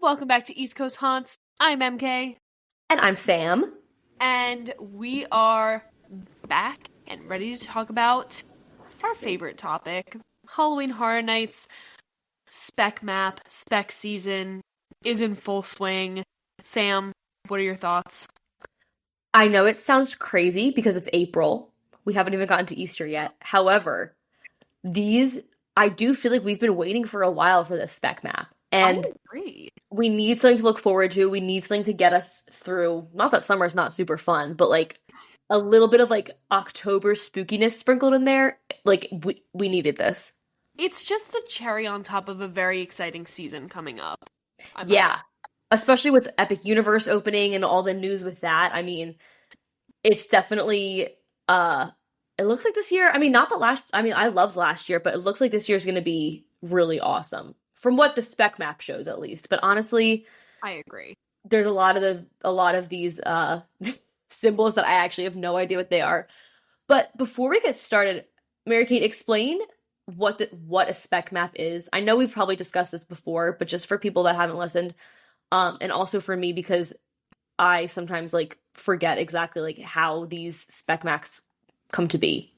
Welcome back to East Coast Haunts. I'm MK. And I'm Sam. And we are back and ready to talk about our favorite topic, Halloween Horror Nights. Spec Map, spec season is in full swing. Sam, what are your thoughts? I know it sounds crazy because it's April. We haven't even gotten to Easter yet. However, I do feel like we've been waiting for a while for this spec map. And I agree. We need something to look forward to. We need something to get us through. Not that summer's not super fun, but like a little bit of like October spookiness sprinkled in there. Like we needed this. It's just the cherry on top of a very exciting season coming up. Yeah. Especially with Epic Universe opening and all the news with that. I mean, it's definitely it looks like this year, I loved last year, but it looks like this year's going to be really awesome. From what the spec map shows, at least. But honestly, I agree. There's a lot of these symbols that I actually have no idea what they are. But before we get started, Mary Kate, explain what a spec map is. I know we've probably discussed this before, but just for people that haven't listened, and also for me because I sometimes like forget exactly like how these spec maps come to be.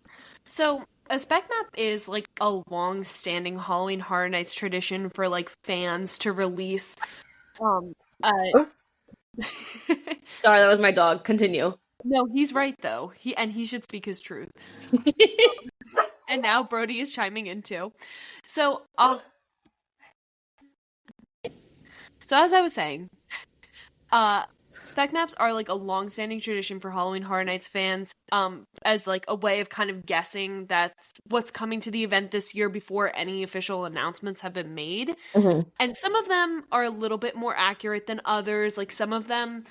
So a spec map is like a long-standing Halloween Horror Nights tradition for like fans to release. Sorry, that was my dog. Continue. No, he's right though. He should speak his truth. And now Brody is chiming in too. So as I was saying, spec maps are like a long-standing tradition for Halloween Horror Nights fans, as like a way of kind of guessing that's what's coming to the event this year before any official announcements have been made. Mm-hmm. And some of them are a little bit more accurate than others. Like some of them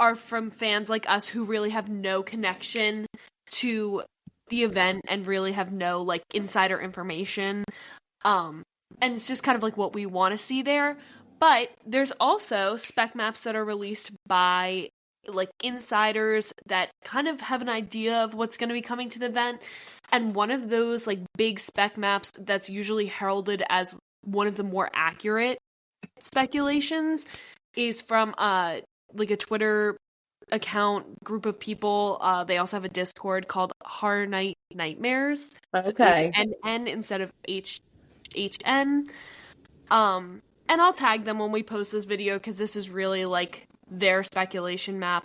are from fans like us who really have no connection to the event and really have no like insider information. And it's just kind of like what we want to see there. But there's also spec maps that are released by like insiders that kind of have an idea of what's going to be coming to the event. And one of those like big spec maps that's usually heralded as one of the more accurate speculations is from like a Twitter account group of people. They also have a Discord called Horror Night Nightmares. Okay. So N instead of HHN. And I'll tag them when we post this video because this is really like their speculation map.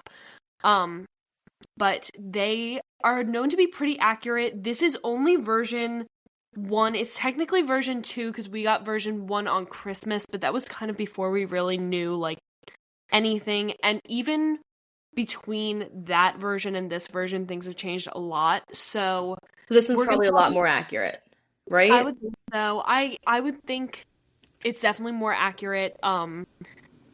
But they are known to be pretty accurate. This is only version 1. It's technically version 2 because we got version 1 on Christmas, but that was kind of before we really knew like anything. And even between that version and this version, things have changed a lot. So this one's probably a lot more accurate, right? I would think so. I would think it's definitely more accurate,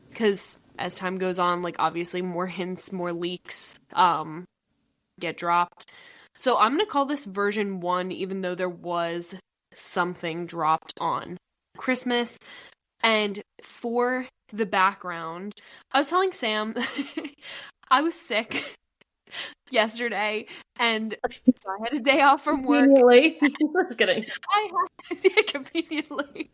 because as time goes on, like, obviously more hints, more leaks, get dropped. So I'm gonna call this version 1, even though there was something dropped on Christmas. And for the background, I was telling Sam, I was sick yesterday, and so I had a day off from work. Conveniently. Just kidding. Conveniently.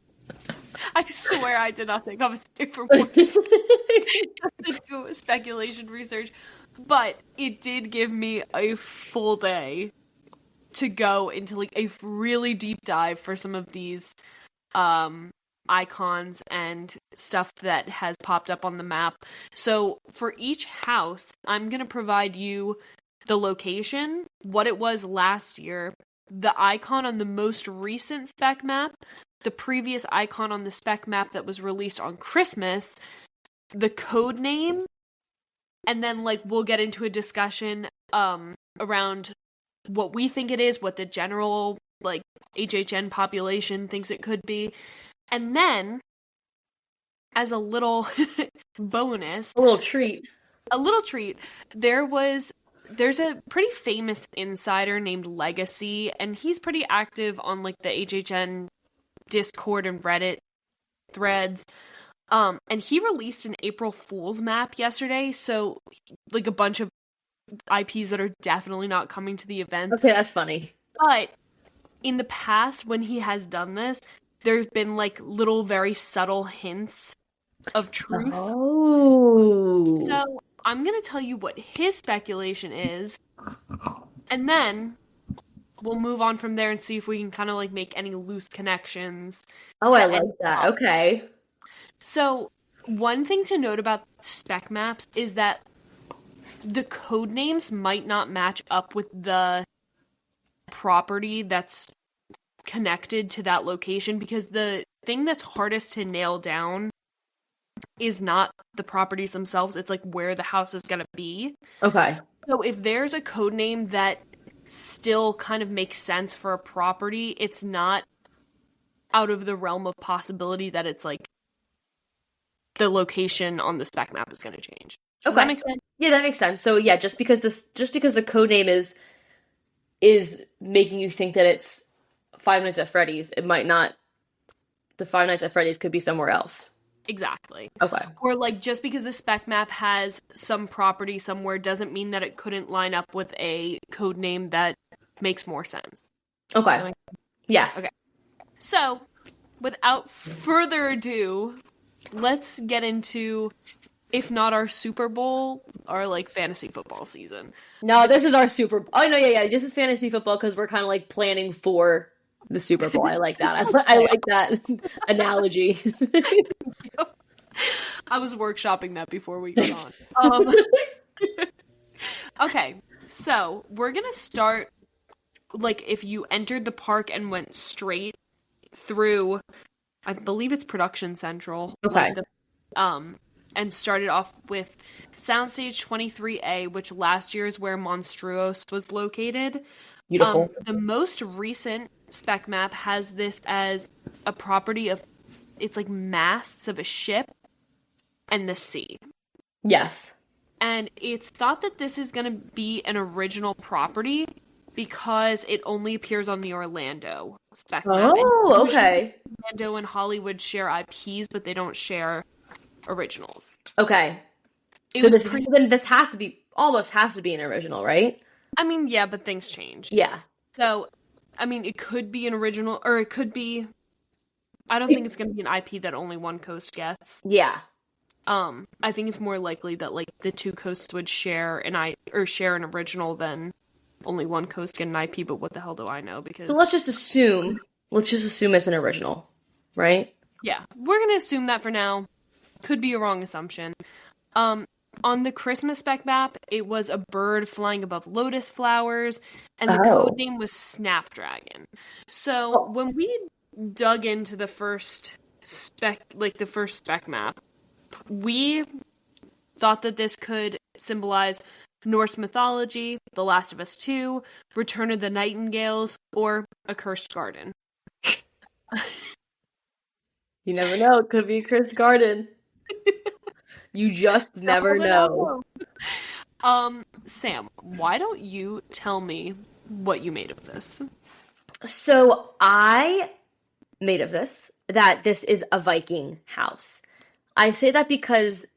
I swear I did not take off a day from work to do speculation research, but it did give me a full day to go into like a really deep dive for some of these icons and stuff that has popped up on the map. So for each house, I'm going to provide you the location, what it was last year, the icon on the most recent spec map, the previous icon on the spec map that was released on Christmas, the code name, and then like we'll get into a discussion around what we think it is, what the general like HHN population thinks it could be. And then as a little bonus, a little treat, there's a pretty famous insider named Legacy, and he's pretty active on like the HHN Discord and Reddit threads. And he released an April Fool's map yesterday, so like a bunch of IPs that are definitely not coming to the event. Okay, that's funny. But in the past, when he has done this, there's been like little very subtle hints of truth. Oh. So I'm going to tell you what his speculation is, and then we'll move on from there and see if we can kind of like make any loose connections. Oh, to I like end that. up. Okay. So one thing to note about spec maps is that the code names might not match up with the property that's connected to that location, because the thing that's hardest to nail down is not the properties themselves, it's like where the house is going to be. Okay. So if there's a code name that still kind of makes sense for a property, it's not out of the realm of possibility that it's like the location on the spec map is going to change. Does that make sense? Yeah, that makes sense. So yeah, just because the code name is making you think that it's Five Nights at Freddy's, it might not. The Five Nights at Freddy's could be somewhere else. Exactly. Okay. Or like just because the spec map has some property somewhere doesn't mean that it couldn't line up with a code name that makes more sense. Okay. Yes. Okay. So, without further ado, let's get into, if not our Super Bowl, our like fantasy football season. No, this is our Super Bowl. Oh no, yeah. This is fantasy football because we're kind of like planning for the Super Bowl. I like that. I like that analogy. I was workshopping that before we got on. Okay, so we're gonna start, like, if you entered the park and went straight through, I believe it's Production Central. Okay. And started off with Soundstage 23A, which last year is where Monstruos was located. Beautiful. The most recent spec map has this as a property of, it's like masts of a ship and the sea. Yes. And it's thought that this is going to be an original property because it only appears on the Orlando spec map. Oh, okay. Orlando and Hollywood share IPs, but they don't share originals. Okay. So this has to be, almost has to be an original, right? I mean, yeah, but things change. Yeah. So, I mean, it could be an original, or it could be, I don't think it's going to be an IP that only one coast gets. Yeah. I think it's more likely that like the two coasts would share share an original than only one coast get an IP, but what the hell do I know? Because so let's just assume it's an original, right? Yeah, we're going to assume that for now. Could be a wrong assumption. On the Christmas spec map, it was a bird flying above lotus flowers, and the code name was Snapdragon. So when we dug into the first spec map, we thought that this could symbolize Norse mythology, The Last of Us 2, Return of the Nightingales, or A Cursed Garden. You never know. It could be a cursed garden. You just never know. Sam, why don't you tell me what you made of this? So I made of this that this is a Viking house. I say that because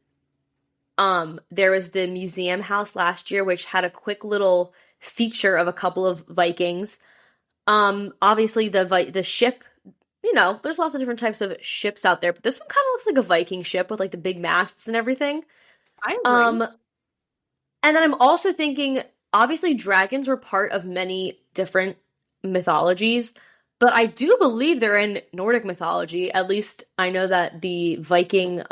there was the museum house last year, which had a quick little feature of a couple of Vikings. Obviously the ship, you know, there's lots of different types of ships out there, but this one kind of looks like a Viking ship with like the big masts and everything. I agree. And then I'm also thinking, obviously dragons were part of many different mythologies, but I do believe they're in Nordic mythology. At least I know that the Viking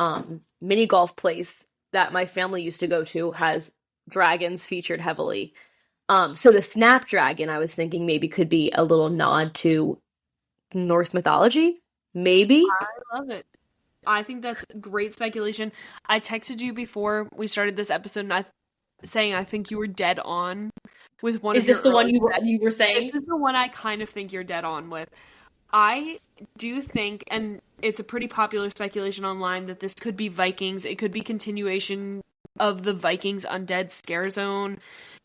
mini golf place that my family used to go to has dragons featured heavily. So the Snapdragon, I was thinking maybe could be a little nod to Norse mythology. Maybe. I love it. I think that's great speculation. I texted you before we started this episode, and saying I think you were dead on with one. Is this the one you were saying? This is the one I kind of think you're dead on with. I do think, and it's a pretty popular speculation online, that this could be Vikings. It could be continuation of the Vikings Undead Scare Zone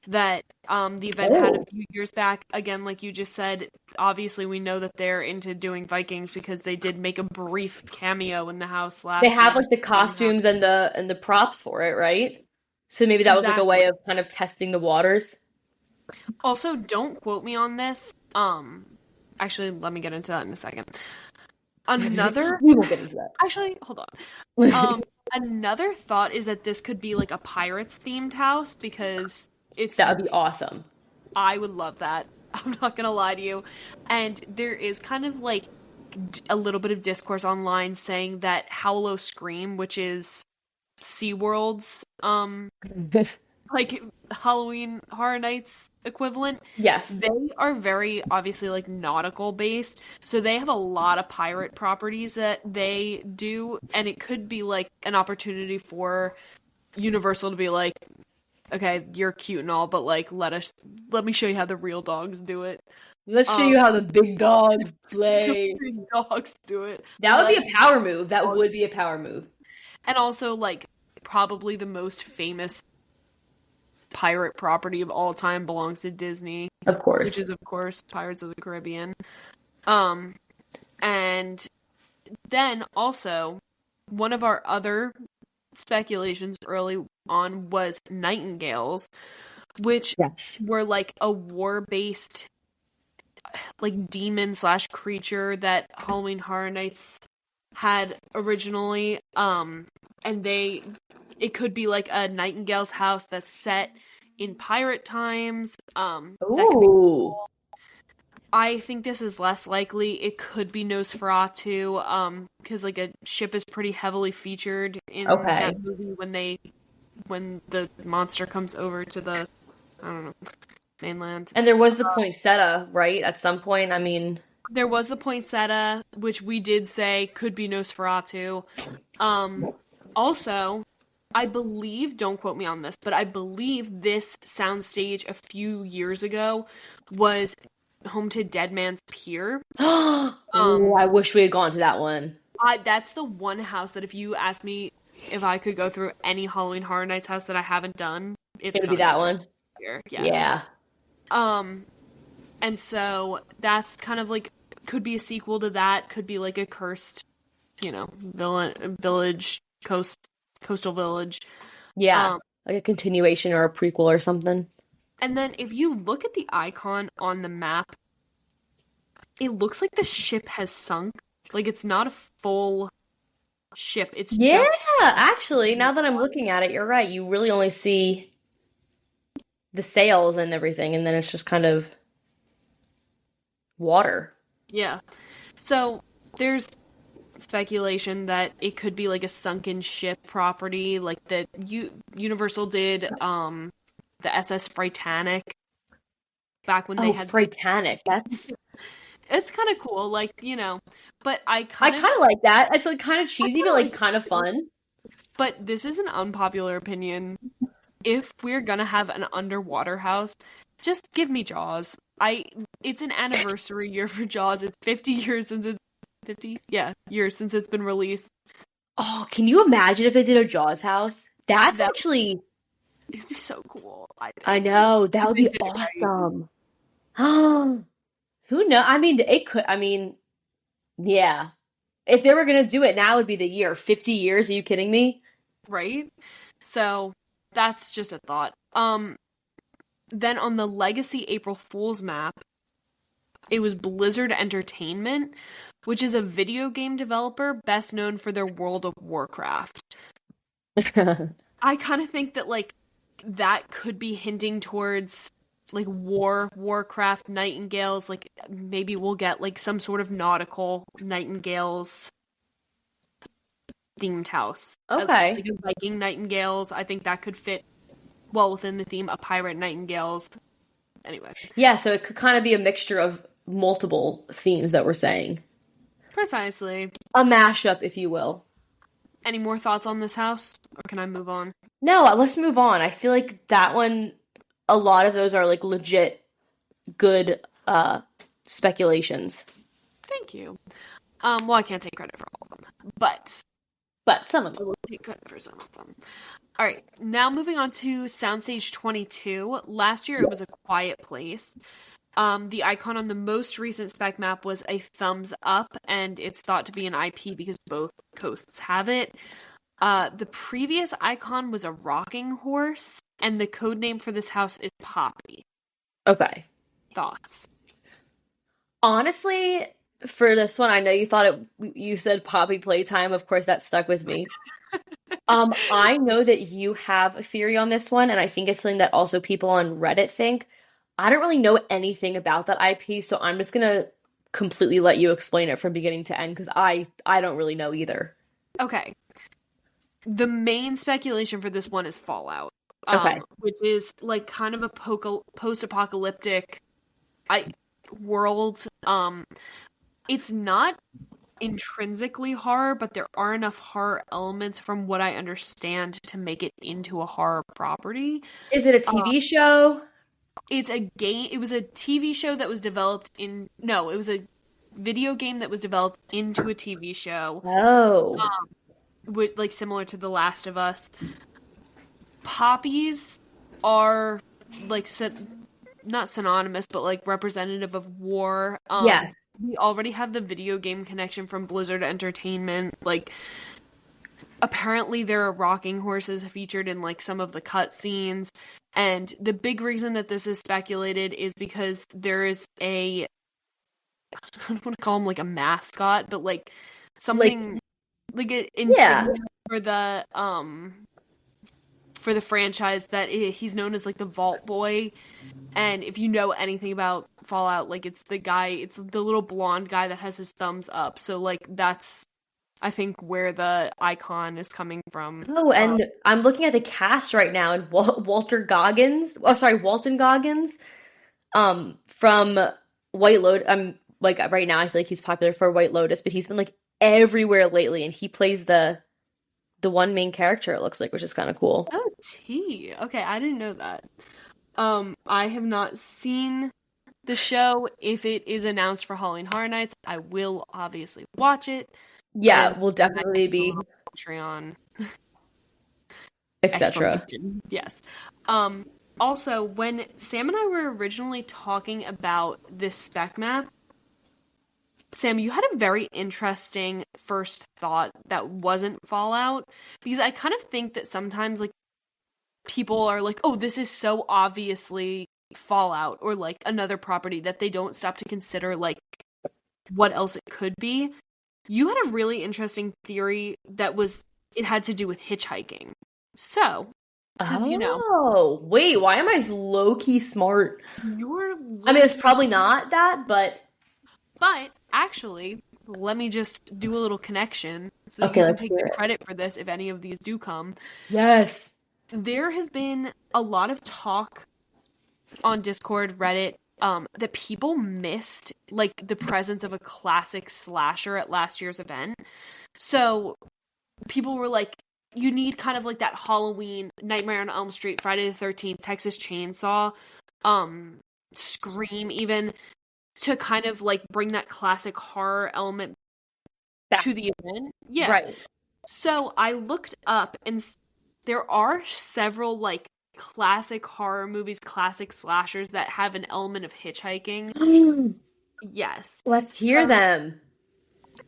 that the event had a few years back. Again, like you just said, obviously we know that they're into doing Vikings because they did make a brief cameo in the house last year. They have like the costumes and the props for it, right? So maybe that was like a way of kind of testing the waters. Also, don't quote me on this. Actually, let me get into that in a second. Another We won't get into that. Actually, hold on. Another thought is that this could be like a pirates themed house because That would be awesome. I would love that. I'm not gonna lie to you. And there is kind of like a little bit of discourse online saying that Howlo Scream, which is SeaWorld's like Halloween Horror Nights equivalent. Yes. They are very obviously like nautical based. So they have a lot of pirate properties that they do, and it could be like an opportunity for Universal to be like, okay, you're cute and all, but like let me show you how the real dogs do it. Let's show you how the big dogs play. The big dogs do it. That would be a power move. That would be a power move. And also like probably the most famous pirate property of all time belongs to Disney. Of course. Which is of course Pirates of the Caribbean. And then also one of our other speculations early on was nightingales, which were like a war-based like demon / creature that Halloween Horror Nights had originally. And it could be like a nightingale's house that's set in pirate times. That could be cool. I think this is less likely. It could be Nosferatu, because like a ship is pretty heavily featured in that movie when the monster comes over to the, I don't know, mainland. And there was the poinsettia, right? At some point, I mean, there was the poinsettia, which we did say could be Nosferatu. Also, I believe, don't quote me on this, but I believe this soundstage a few years ago was home to Dead Man's Pier. I wish we had gone to that one. That's the one house that if you asked me if I could go through any Halloween Horror Nights house that I haven't done, it would be that one. Pier. Yes. Yeah. And so that's kind of like, could be a sequel to that, could be like a cursed, village, coastal village. Yeah. Like a continuation or a prequel or something. And then if you look at the icon on the map, it looks like the ship has sunk. Like it's not a full ship. It's just actually, now that I'm looking at it, you're right. You really only see the sails and everything, and then it's just kind of water. Yeah. So there's speculation that it could be like a sunken ship property, like that Universal did the SS Fritanic back when they had Fritanic. That's it's kind of cool, like, but I kind of like that. It's like kind of cheesy, but like kind of fun. But this is an unpopular opinion. If we're gonna have an underwater house, just give me Jaws. It's an anniversary year for Jaws. It's 50 years since it's 50? Yeah, years since it's been released. Oh, can you imagine if they did a Jaws house? That's actually... It'd be so cool. I know. That would be awesome. Who knows? I mean, it could... I mean, yeah. If they were going to do it, now would be the year. 50 years? Are you kidding me? Right? So, that's just a thought. Then on the Legacy April Fool's map, it was Blizzard Entertainment, which is a video game developer best known for their World of Warcraft. I kind of think that, like, that could be hinting towards, like, Warcraft nightingales. Like, maybe we'll get, like, some sort of nautical nightingales themed house. Okay. Like, Viking nightingales. I think that could fit well within the theme of pirate nightingales. Anyway. Yeah, so it could kind of be a mixture of multiple themes that we're saying. Precisely. A mashup, if you will. Any more thoughts on this house? Or can I move on? No, let's move on. I feel like that one, a lot of those are like legit good speculations. Thank you. Well, I can't take credit for all of them. But some of them. I will take credit for some of them. All right, now moving on to Soundstage 22. Last year it was A Quiet Place. The icon on the most recent spec map was a thumbs up, and it's thought to be an IP because both coasts have it. The previous icon was a rocking horse, and the code name for this house is Poppy. Okay. Thoughts? Honestly, For this one, I know you said Poppy Playtime. Of course, that stuck with me. I know that you have a theory on this one, and I think it's something that also people on Reddit think. I don't really know anything about that IP, so I'm just gonna completely let you explain it from beginning to end because I don't really know either. Okay. The main speculation for this one is Fallout. Okay. Which is like kind of a post-apocalyptic world. It's not intrinsically horror, but there are enough horror elements from what I understand to make it into a horror property. Is it a TV show? It's a game. It was a TV show that was developed no, it was a video game that was developed into a TV show. Oh. With, like, similar to The Last of Us. Poppies are like not synonymous, but like representative of war. Yes. We already have the video game connection from Blizzard Entertainment. Like, apparently there are rocking horses featured in like some of the cutscenes, and the big reason that this is speculated is because there is I don't want to call him like a mascot, but like something like an insignia for the franchise that he's known as like the Vault Boy. And if you know anything about Fallout, like it's the little blonde guy that has his thumbs up. So like that's, I think, where the icon is coming from. Oh, and I'm looking at the cast right now, and Walton Goggins, from White Lotus. Like right now, I feel like he's popular for White Lotus, but he's been like everywhere lately, and he plays the one main character, it looks like, which is kind of cool. Oh, okay, I didn't know that. I have not seen the show. If it is announced for Halloween Horror Nights, I will obviously watch it. Yeah, we'll definitely be Patreon, etc. Yes. Also, when Sam and I were originally talking about this spec map, Sam, you had a very interesting first thought that wasn't Fallout, because I kind of think that sometimes like people are like, oh, this is so obviously Fallout or like another property, that they don't stop to consider like what else it could be. You had a really interesting theory that it had to do with hitchhiking. So, because wait, why am I low-key smart? I mean, it's probably not that, but actually, let me just do a little connection so okay, you can take the credit for this if any of these do come. Yes. There has been a lot of talk on Discord, Reddit, that people missed, like, the presence of a classic slasher at last year's event. So, people were like, you need kind of like that Halloween, Nightmare on Elm Street, Friday the 13th, Texas Chainsaw, Scream even, to kind of like bring that classic horror element back to the event. Yeah. Right. So I looked up, and there are several like classic horror movies, classic slashers that have an element of hitchhiking. Yes. Let's hear them.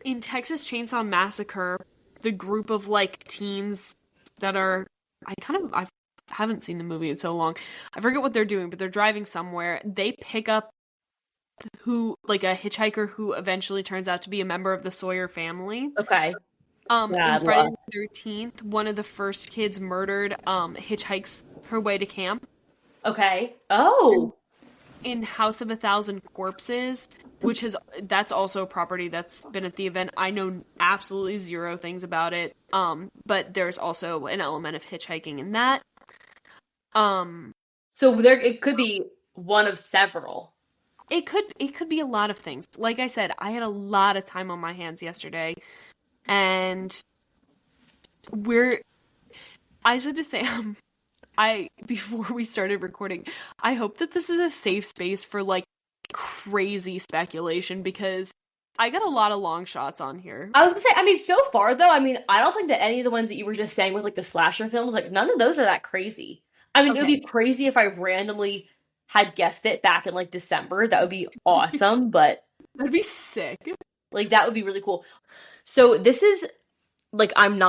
In Texas Chainsaw Massacre, the group of like teens that are, I haven't seen the movie in so long. I forget what they're doing, but they're driving somewhere. They pick up a hitchhiker who eventually turns out to be a member of the Sawyer family. Okay. In Friday the 13th, one of the first kids murdered hitchhikes her way to camp. Okay. Oh. In House of a Thousand Corpses, that's also a property that's been at the event. I know absolutely zero things about it. But there's also an element of hitchhiking in that. So it could be one of several. It could be a lot of things. Like I said, I had a lot of time on my hands yesterday, and I said to Sam, before we started recording, I hope that this is a safe space for like crazy speculation, because I got a lot of long shots on here. I was gonna say, so far though, I don't think that any of the ones that you were just saying with like the slasher films, like none of those are that crazy. It would be crazy if I randomly had guessed it back in like December. That would be awesome, but that'd be sick. Like that would be really cool. So this is like, I'm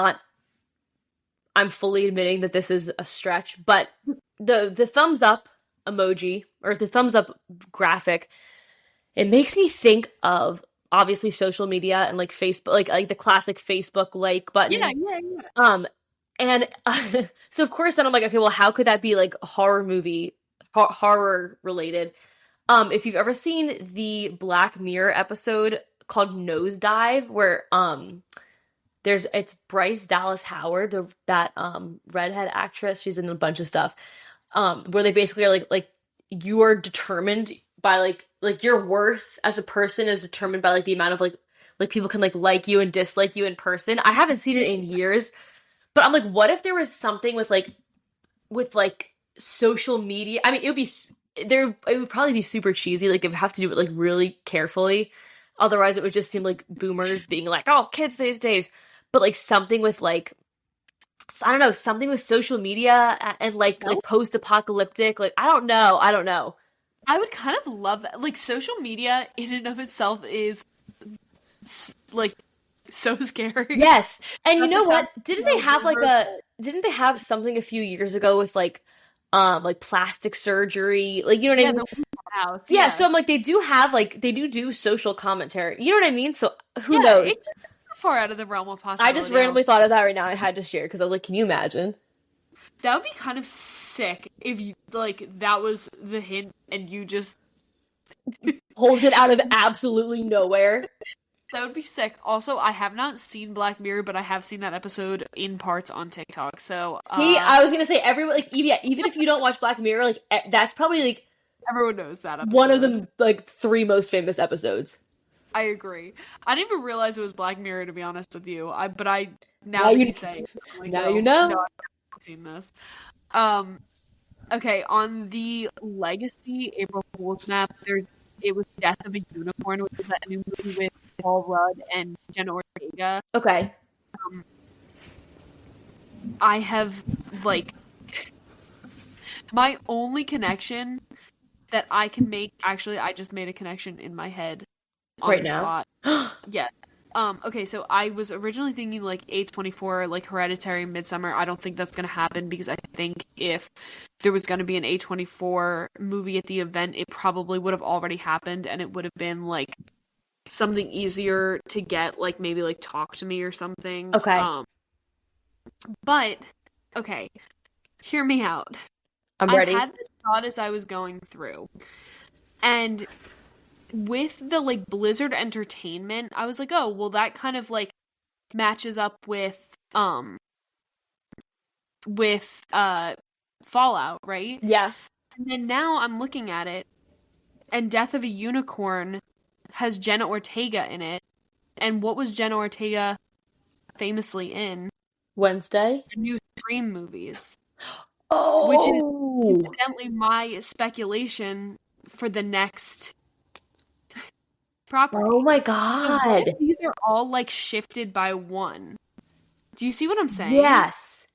fully admitting that this is a stretch, but the thumbs up emoji or the thumbs up graphic, it makes me think of obviously social media and like Facebook, like the classic Facebook like Yeah, button. yeah, yeah. And so of course then I'm like, okay, well, how could that be like horror movie, horror related? If you've ever seen the Black Mirror episode called Nosedive, where it's Bryce Dallas Howard, that redhead actress. She's in a bunch of stuff. Where they basically are like you are determined by like your worth as a person is determined by like the amount of like people can like you and dislike you in person. I haven't seen it in years, but I'm like, what if there was something with like social media? I mean, it would probably be super cheesy. Like, it would have to do it like really carefully. Otherwise, it would just seem like boomers being like, "Oh, kids these days." But like something with like, I don't know, something with social media and like post-apocalyptic. Like, I don't know. I would kind of love that. Like, social media in and of itself is like so scary. Yes, and you Not know to what? sound Didn't so they have boomer, didn't they have something a few years ago with like plastic surgery? Like, you know what I yeah, mean? the house. Yeah, Yeah, so I'm like, they do have like they do social commentary. You know what I mean? So who yeah, knows? it's far out of the realm of I possibility. just randomly thought of that right now. I had to share because I was like, can you imagine? That would be kind of sick if you like that was the hint and you just Pulled it out of absolutely nowhere. that would be sick. Also, I have not seen Black Mirror, but I have seen that episode in parts on TikTok. So See, I was gonna say everyone like even if you don't watch Black Mirror, like that's probably like everyone knows that episode. one of the like 3 most famous episodes. I agree. I didn't even realize it was Black Mirror, to be honest with you. But I now Now that you- you say it, I'm like, now oh, you know. no, I've seen this. Okay, on the Legacy April Fool's map, it was Death of a Unicorn, which is that new movie with Paul Rudd and Jenna Ortega. Okay. I have like my only connection that I can make. Actually, I just made a connection in my head on Right the now? spot. Yeah. Okay, so I was originally thinking like A24, like Hereditary, Midsummer. I don't think that's gonna happen because I think if there was gonna be an A24 movie at the event, it probably would have already happened, and it would have been like something easier to get, like maybe like Talk to Me or something. Okay. But okay, hear me out. I'm ready. I had this thought as I was going through, and with the like Blizzard Entertainment, I was like, oh, well, that kind of like matches up with Fallout, right? Yeah. And then now I'm looking at it, and Death of a Unicorn has Jenna Ortega in it. And what was Jenna Ortega famously in? Wednesday. The new Scream movies. Oh, Which is incidentally my speculation for the next property. oh my So god. these are all like shifted by one. Do you see what I'm saying? Yes.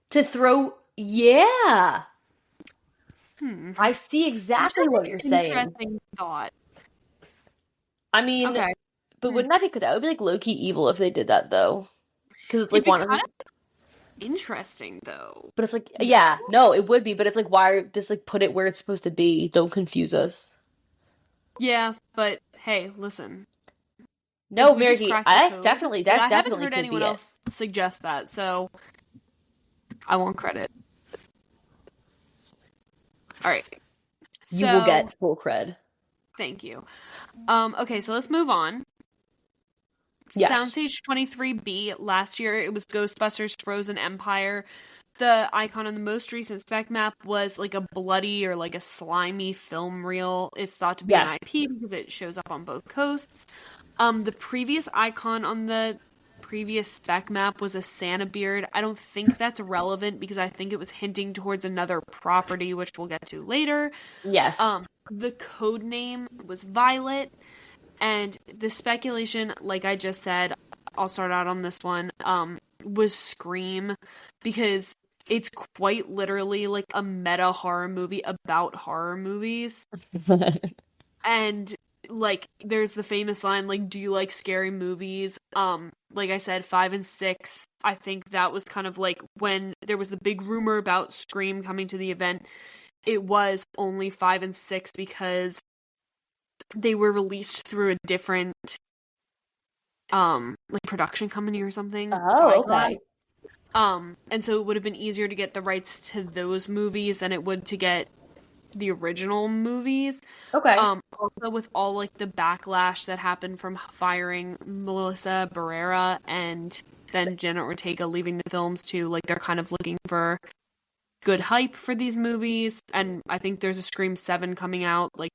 To throw, yeah. Hmm. I see exactly what you're saying. Interesting thought. I mean, Okay. but wouldn't that be, that would be like low-key evil if they did that though? Because it's like It'd be one of kind them. of interesting though. But it's like, yeah, no, it would be, but it's like, why just like put it where it's supposed to be? Don't confuse us. Yeah, but hey, listen. No, If we just Mary, crack the I code- definitely, I that haven't definitely heard could anyone be it. else suggest that, so I won't credit. All right. You will So- get full cred. Thank you. Okay, so let's move on. Yes. Soundstage 23B, last year it was Ghostbusters Frozen Empire. The icon on the most recent spec map was like a bloody or like a slimy film reel. It's thought to be Yes. an IP because it shows up on both coasts. The previous icon on the previous spec map was a Santa beard. I don't think that's relevant because I think it was hinting towards another property, which we'll get to later. Yes. The code name was Violet, and the speculation, like I just said, I'll start out on this one, was Scream, because it's quite literally like a meta horror movie about horror movies. And like there's the famous line, like, do you like scary movies? Like I said, 5 and 6, I think that was kind of like when there was the big rumor about Scream coming to the event. It was only 5 and 6 because they were released through a different like production company or something. Oh, okay. And so it would have been easier to get the rights to those movies than it would to get the original movies. Okay. Also with all like the backlash that happened from firing Melissa Barrera and then Jenna Ortega leaving the films too, like they're kind of looking for good hype for these movies, and I think there's a Scream 7 coming out. Like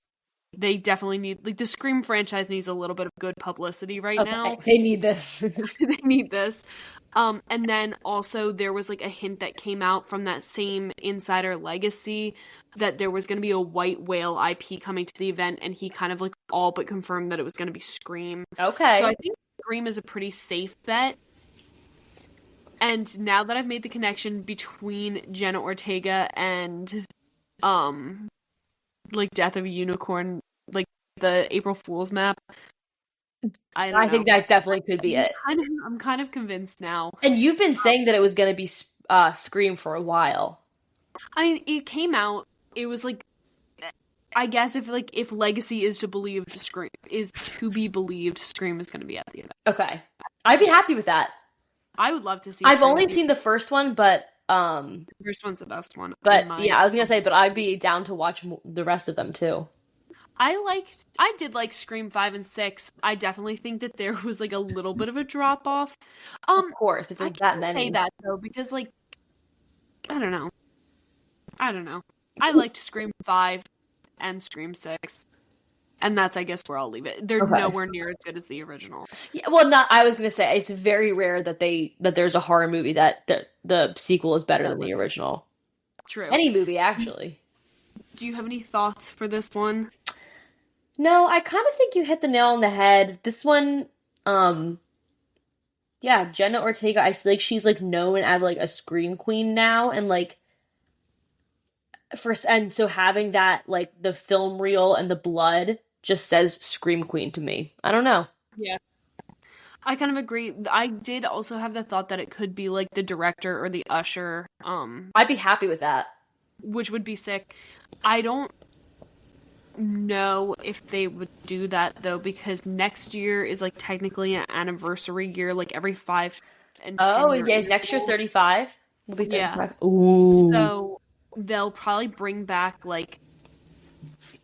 they definitely need, like the Scream franchise needs a little bit of good publicity right now. They need this. They need this. And then also there was like a hint that came out from that same Insider Legacy that there was going to be a White Whale IP coming to the event, and he kind of like all but confirmed that it was going to be Scream. Okay. So I think Scream is a pretty safe bet. And now that I've made the connection between Jenna Ortega and like Death of a Unicorn, like the April Fool's map, I think that definitely could be it. I'm kind of convinced now. And you've been saying that it was going to be Scream for a while. I mean, it came out. It was like, I guess if Legacy is to believe Scream is to be believed, Scream is going to be at the event. Okay, I'd be happy with that. I would love to see. I've only seen the first one, but the first one's the best one. But yeah, I was gonna say, but I'd be down to watch the rest of them too. I did like Scream 5 and 6. I definitely think that there was like a little bit of a drop off. Of course, if there's that many. I can't say that though, because like I don't know. I liked Scream 5 and Scream 6. And that's, I guess, where I'll leave it. They're nowhere near as good as the original. Yeah, well, I was going to say, it's very rare that there's a horror movie that the sequel is better than the original. True. Any movie, actually. Do you have any thoughts for this one? No, I kind of think you hit the nail on the head. This one, yeah, Jenna Ortega, I feel like she's, like, known as, like, a scream queen now, and, like, and so having that, like, the film reel and the blood just says Scream Queen to me. I don't know. Yeah. I kind of agree. I did also have the thought that it could be, like, the director or the usher. I'd be happy with that. Which would be sick. I don't know if they would do that, though, because next year is, like, technically an anniversary year, like, every 5 and 10 years. Oh, years. yeah, is next year 35? Will be 35. Yeah. Ooh. So they'll probably bring back, like,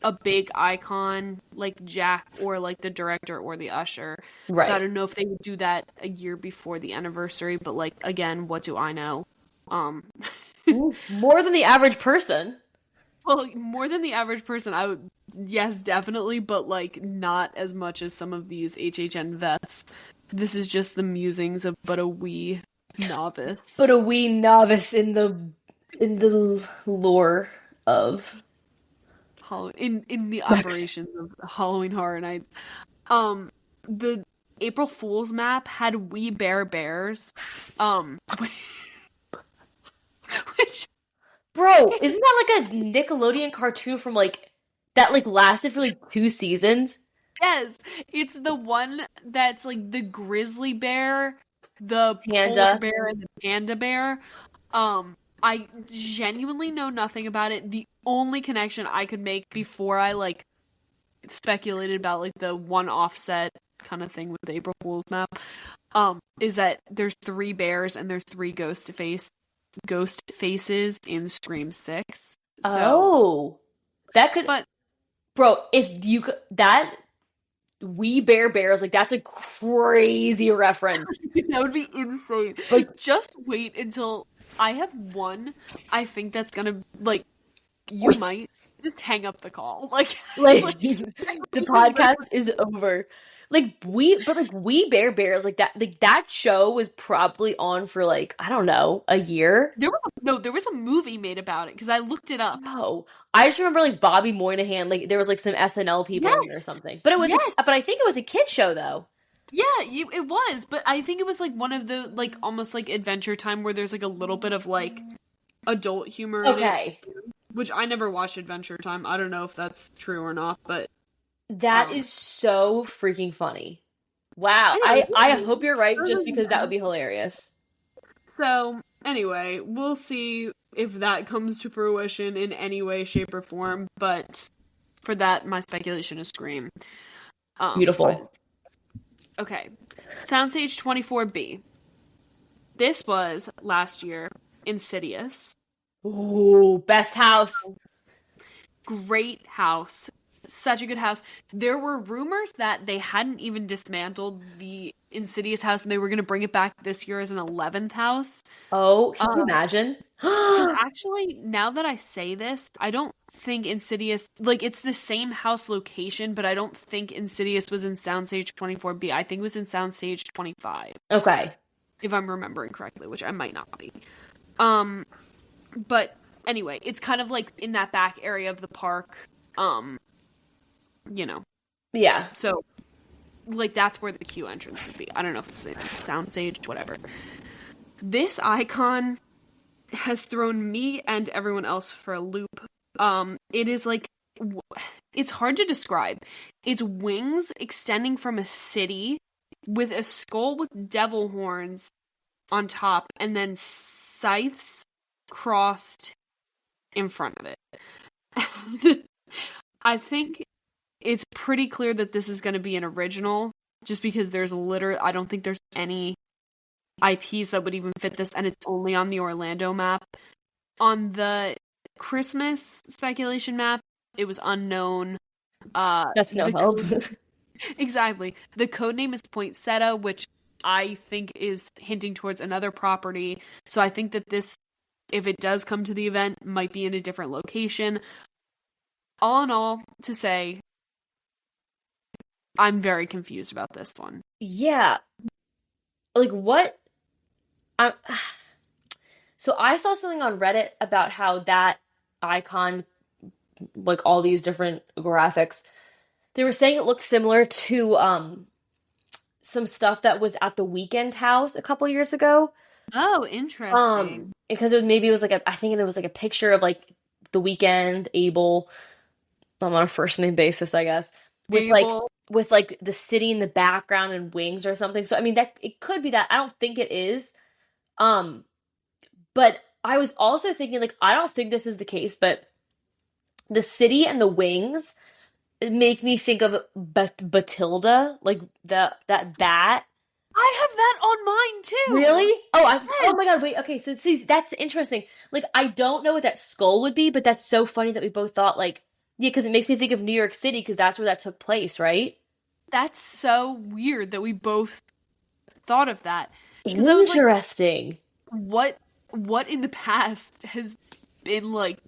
a big icon like Jack or, like, the director or the usher. Right. So I don't know if they would do that a year before the anniversary, but, like, again, what do I know? More than the average person. Well, more than the average person, I would, yes, definitely, but, like, not as much as some of these HHN vets. This is just the musings of but a wee novice. But a wee novice in the lore of in the operations of Halloween Horror Nights. The April Fool's map had wee bears. Which, bro, isn't that like a Nickelodeon cartoon from like that like lasted for like 2 seasons? Yes, it's the one that's like the grizzly bear, the panda polar bear, and the panda bear. I genuinely know nothing about it. The only connection I could make before I like speculated about like the one offset kind of thing with the April Fool's map, is that there's 3 bears and there's 3 ghost faces in Scream 6. So, that could, but bro, if you could, that We Bears, like, that's a crazy reference. That would be insane. Like, just wait until I have one. I think that's gonna, like, you might just hang up the call. Like the podcast is over. Like, We Bears, like that show was probably on for like, I don't know, a year. There was a movie made about it because I looked it up. Oh, I just remember like Bobby Moynihan, like there was like some SNL people in there or something. But it was, but I think it was a kid show though. Yeah, it was, but I think it was like one of the like almost like Adventure Time where there's like a little bit of like adult humor. Okay. In it, which I never watched Adventure Time. I don't know if that's true or not, but that is so freaking funny. Wow. I hope you're right, just because that would be hilarious. So, anyway, we'll see if that comes to fruition in any way, shape, or form, but for that, my speculation is Scream. Beautiful. Okay. Soundstage 24B. This was last year Insidious. Ooh, best house. Great house. Such a good house. There were rumors that they hadn't even dismantled the Insidious house and they were going to bring it back this year as an 11th house. Oh, can you imagine? Because actually, now that I say this, I don't think Insidious, like, it's the same house location, but I don't think Insidious was in Soundstage 24B. I think it was in Soundstage 25. Okay. If I'm remembering correctly, which I might not be. But anyway, it's kind of like in that back area of the park. You know. Yeah. So, like, that's where the queue entrance would be. I don't know if it's the Soundstage, whatever. This icon has thrown me and everyone else for a loop. It is like, it's hard to describe. It's wings extending from a city with a skull with devil horns on top and then scythes crossed in front of it. I think it's pretty clear that this is going to be an original just because I don't think there's any IPs that would even fit this, and it's only on the Orlando map. On the Christmas speculation map, it was unknown. That's no help. Exactly. The code name is Poinsettia, which I think is hinting towards another property. So I think that this, if it does come to the event, might be in a different location. All in all, to say, I'm very confused about this one. Yeah. Like, what? So I saw something on Reddit about how that icon, like all these different graphics, they were saying it looked similar to some stuff that was at the Weekend house a couple years ago. Oh, interesting. Because it was like I think it was like a picture of like the Weekend, Abel, on a first name basis, I guess, with like the city in the background and wings or something. So I mean that it could be that. I don't think it is. But I was also thinking, like, I don't think this is the case, but the city and the wings make me think of Batilda, like that bat. I have that on mine too. Really? Oh my god, wait, okay, so see, that's interesting. Like, I don't know what that skull would be, but that's so funny that we both thought, like, yeah, because it makes me think of New York City, because that's where that took place, right? That's so weird that we both thought of that. Because I was like, interesting. What in the past has been like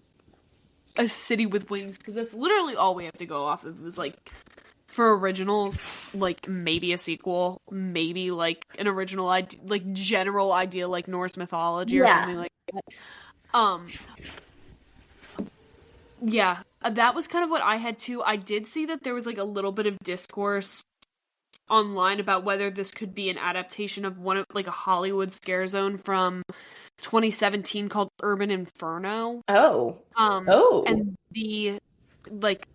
a city with wings? Because that's literally all we have to go off of. Is like for originals, like maybe a sequel, maybe like an original idea, like general idea, like Norse mythology or something like that. Yeah, that was kind of what I had too. I did see that there was like a little bit of discourse online about whether this could be an adaptation of one of like a Hollywood scare zone from 2017 called Urban Inferno. And the like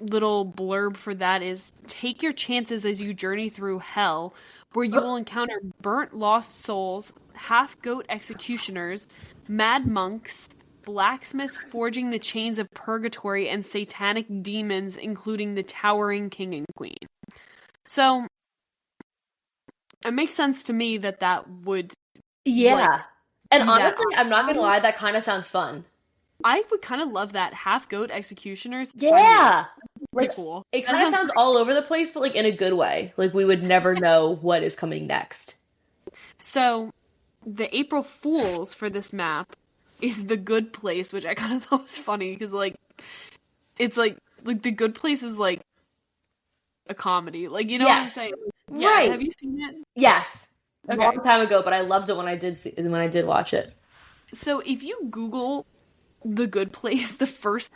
little blurb for that is, take your chances as you journey through hell, where you will encounter burnt lost souls, half-goat executioners, mad monks, blacksmiths forging the chains of purgatory, and satanic demons, including the towering king and queen. So, it makes sense to me that would... Yeah. And honestly, I'm not gonna lie, that kind of sounds fun. I would kind of love that. Half-goat executioners. Yeah! Pretty cool. It kind of sounds all over the place, but like in a good way. Like we would never know what is coming next. So, the April Fools for this map is The Good Place, which I kind of thought was funny, because like, it's like The Good Place is like a comedy. Like, you know what I'm saying? Yeah, right. Have you seen it? Yes. Okay. A long time ago, but I loved it when I did watch it. So if you Google The Good Place, the first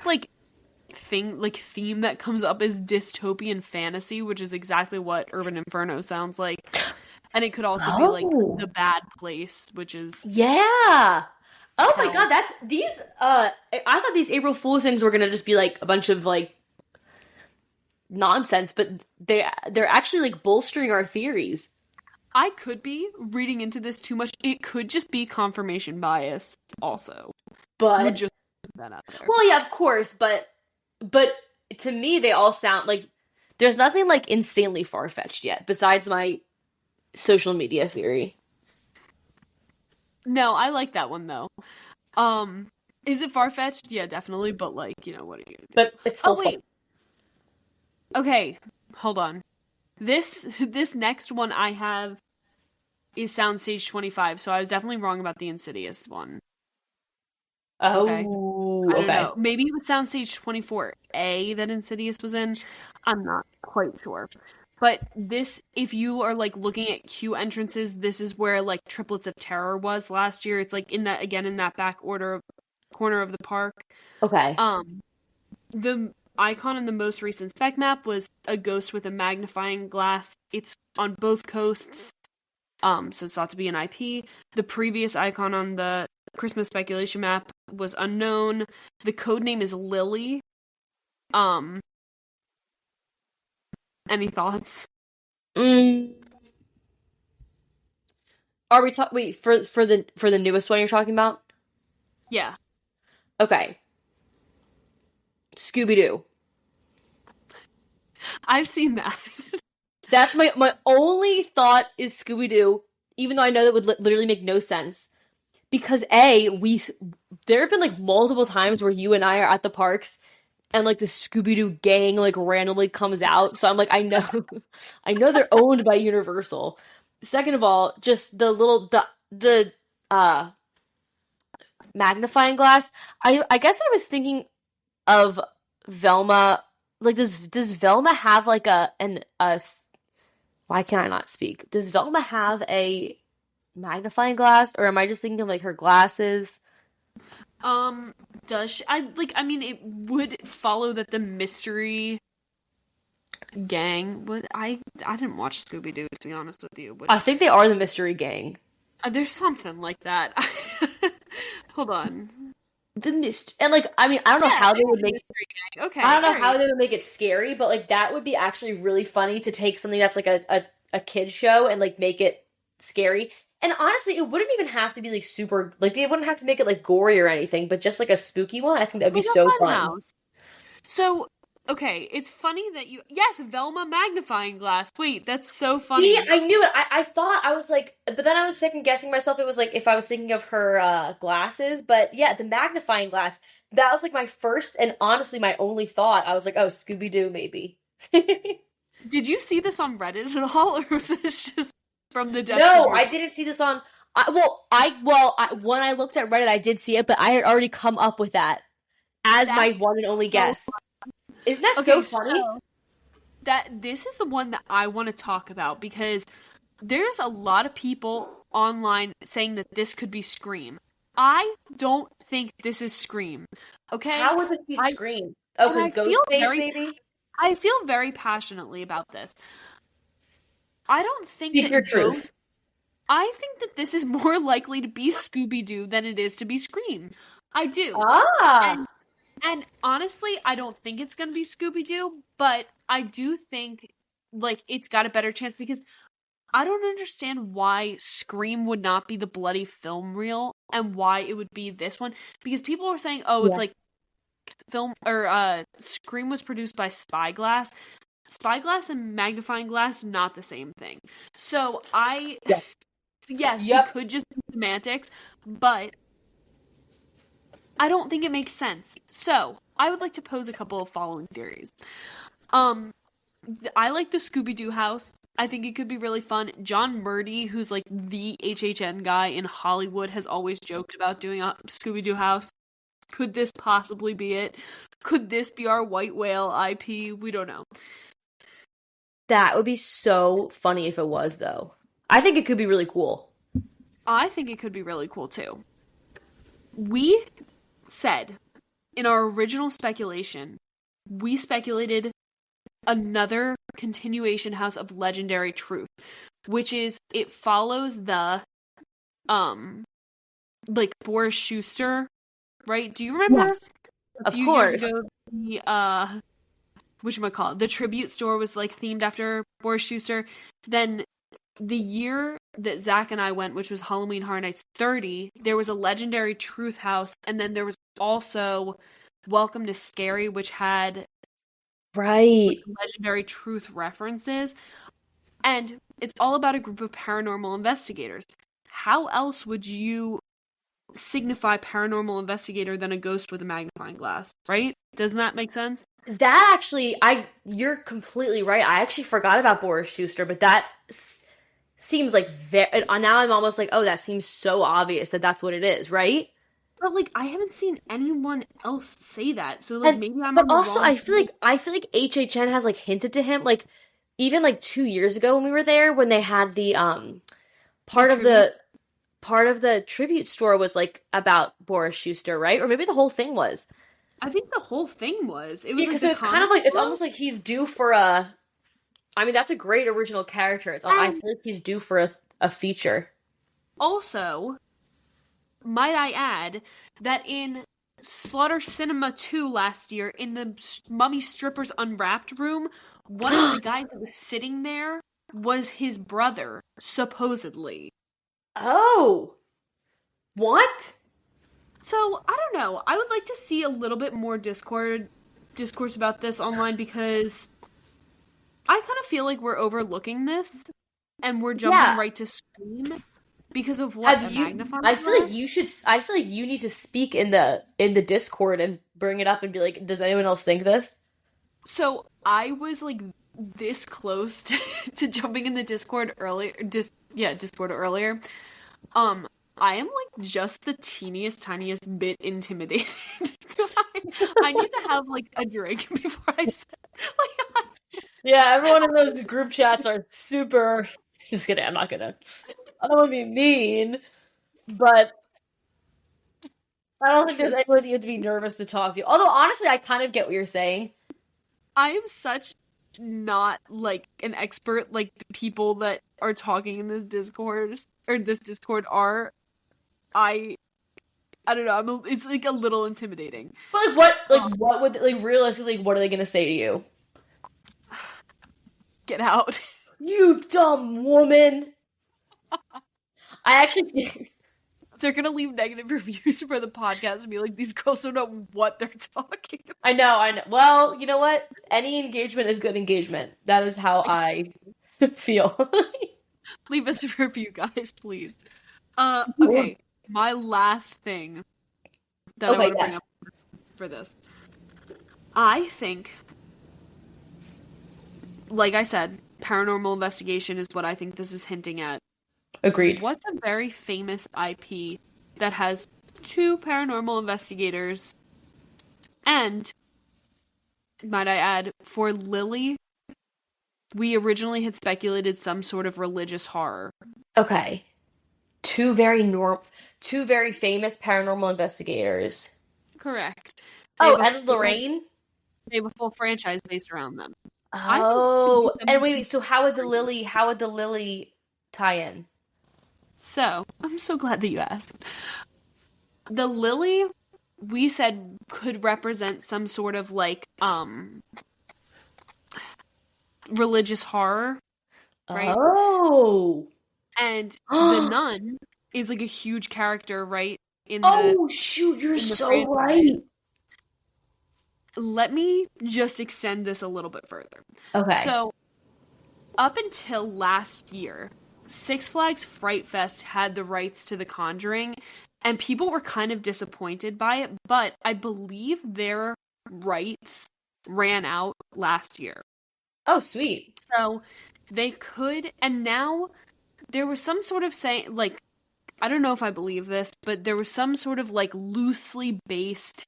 theme that comes up is dystopian fantasy, which is exactly what Urban Inferno sounds like. And it could also be like The Bad Place, which is yeah. Oh my god, that's these I thought these April Fool's things were gonna just be like a bunch of like nonsense, but they're actually like bolstering our theories. I could be reading into this too much. It could just be confirmation bias also. But just put that out there. Well, yeah, of course, but to me they all sound like There's nothing like insanely far-fetched yet, besides my social media theory. No, I like that one though. Is it far-fetched? Yeah, definitely, but like, what are you gonna do? But it's still fun. Okay, hold on. This next one I have is Soundstage 25, so I was definitely wrong about the Insidious one. Oh, okay. I don't know. Maybe it was Soundstage 24A that Insidious was in. I'm not quite sure. But this, if you are like looking at queue entrances, this is where like Triplets of Terror was last year. It's like in that back corner of the park. Okay. The icon in the most recent spec map was a ghost with a magnifying glass. It's on both coasts. So it's thought to be an IP. The previous icon on the Christmas speculation map was unknown. The code name is Lily. Any thoughts? Are we wait, for the newest one you're talking about? Yeah. Okay. Scooby-Doo. I've seen that. That's my only thought is Scooby-Doo, even though I know that would literally make no sense. Because there have been like multiple times where you and I are at the parks and like the Scooby-Doo gang like randomly comes out. So I'm like, I know they're owned by Universal. Second of all, just the magnifying glass. I guess I was thinking of Velma. Like, does Velma have like why can I not speak? Does Velma have a magnifying glass, or am I just thinking of like her glasses? Does she, I mean, it would follow that the mystery gang would. I didn't watch Scooby-Doo, to be honest with you. I think they are the mystery gang. There's something like that. Hold on. And like, I mean, I don't know how they would make it. Okay. I don't know how they would make it scary, but like that would be actually really funny to take something that's like a kid show and like make it scary. And honestly, it wouldn't even have to be like super, like they wouldn't have to make it like gory or anything, but just like a spooky one. I think that'd be so fun. House. So, okay, it's funny that yes, Velma magnifying glass. Wait, that's so funny. See, I knew it. I thought, I was like, but then I was second guessing myself. It was like if I was thinking of her glasses, but yeah, the magnifying glass, that was like my first and honestly my only thought. I was like, oh, Scooby-Doo maybe. Did you see this on Reddit at all, or was this just from the depths? No, I didn't see this on. When I looked at Reddit, I did see it, but I had already come up with that as my one and only guess. Isn't that so funny? So, this is the one that I want to talk about because there's a lot of people online saying that this could be Scream. I don't think this is Scream. Okay, how would this be Scream? Oh, because Ghostface, maybe. I feel very passionately about this. I don't think Speak your truth. I think that this is more likely to be Scooby-Doo than it is to be Scream. I do. And honestly, I don't think it's going to be Scooby-Doo, but I do think like it's got a better chance because I don't understand why Scream would not be the bloody film reel and why it would be this one. Because people were saying, it's like film or Scream was produced by Spyglass. Spyglass and magnifying glass, not the same thing. So it could just be semantics, but I don't think it makes sense. So I would like to pose a couple of following theories. I like the Scooby-Doo house. I think it could be really fun. John Murdy, who's like the HHN guy in Hollywood, has always joked about doing a Scooby-Doo house. Could this possibly be it? Could this be our White Whale IP? We don't know. That would be so funny if it was, though. I think it could be really cool. I think it could be really cool, too. We said, in our original speculation, we speculated another continuation house of Legendary Truth, which is, it follows the, like, Boris Schuster, right? Do you remember? Yes, of course. Years ago, the, whatchamacallit, the tribute store was like themed after Boris Schuster. Then the year that Zach and I went, which was Halloween Horror Nights 30, there was a Legendary Truth house, and then there was also Welcome to Scary, which had Right. legendary truth references. And it's all about a group of paranormal investigators. How else would you signify paranormal investigator than a ghost with a magnifying glass, right? Doesn't that make sense? That actually, you're completely right. I actually forgot about Boris Schuster, but that seems like very. Now I'm almost like, oh, that seems so obvious that that's what it is, right? But like I haven't seen anyone else say that. So like And maybe I'm but on the also, wrong. I feel like HHN has like hinted to him, like even like 2 years ago when we were there, when they had the part of tribute? the part of the tribute store was like about Boris Schuster, right? Or maybe the whole thing was. I think the whole thing was. It Yeah, was like because the it's kind of comic like it's book. almost like he's due for a. I mean, that's a great original character. I And feel like he's due for a feature. also, might I add that in Slaughter Cinema 2 last year, in the Mummy Strippers Unwrapped room, one of the guys that was sitting there was his brother, supposedly. Oh, what? So, I don't know. I would like to see a little bit more discourse about this online because I kind of feel like we're overlooking this and we're jumping Yeah. right to Scream because of what Have a you? magnifying I feel like you glass. should. I feel like you need to speak in the Discord and bring it up and be like, does anyone else think this? So I was like this close to jumping in the Discord earlier. Discord earlier. Um, I am like just the teeniest, tiniest bit intimidated. I need to have like a drink before I say. Like, Yeah, everyone in those group chats are super. Just kidding. I'm not gonna. I don't want to be mean, but I don't think there's anyone you have to be nervous to talk to. Although honestly, I kind of get what you're saying. I am such not like an expert like the people that are talking in this Discord or this Discord are. I I don't know. It's like a little intimidating. But like, what would like realistically, what are they gonna say to you? Get out. You dumb woman. I actually. They're gonna leave negative reviews for the podcast and be like, these girls don't know what they're talking about. I know, I know. Well, you know what? Any engagement is good engagement. That is how I feel. Leave us a review, guys, please. Okay. My last thing that I Okay, want to bring yes. up for this. I think, like I said, paranormal investigation is what I think this is hinting at. Agreed. What's a very famous IP that has two paranormal investigators and, might I add, for Lily, we originally had speculated some sort of religious horror. Okay. Two very famous paranormal investigators. Correct. Oh, Ed and Lorraine? They have a full franchise based around them. Oh, and wait, so how would the Lily tie in? So, I'm so glad that you asked. The Lily, we said, could represent some sort of like religious horror, right? Oh. And the nun is like a huge character, right? Oh shoot, you're so franchise. right. Let me just extend this a little bit further. Okay. So, up until last year, Six Flags Fright Fest had the rights to The Conjuring, and people were kind of disappointed by it, but I believe their rights ran out last year. Oh, sweet. So, they could, and now there was some sort of saying, like, I don't know if I believe this, but there was some sort of like loosely based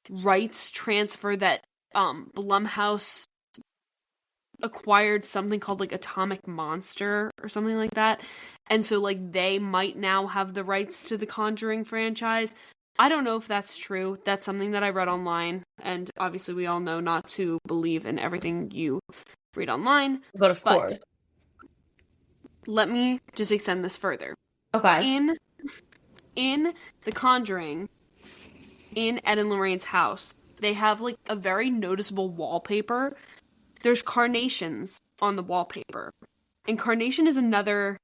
rights transfer that Blumhouse acquired something called like Atomic Monster or something like that. And so like they might now have the rights to the Conjuring franchise. I don't know if that's true. That's something that I read online, and obviously we all know not to believe in everything you read online. But of course. Let me just extend this further. Okay. In The Conjuring, in Ed and Lorraine's house, they have like a very noticeable wallpaper. There's carnations on the wallpaper. And carnation is another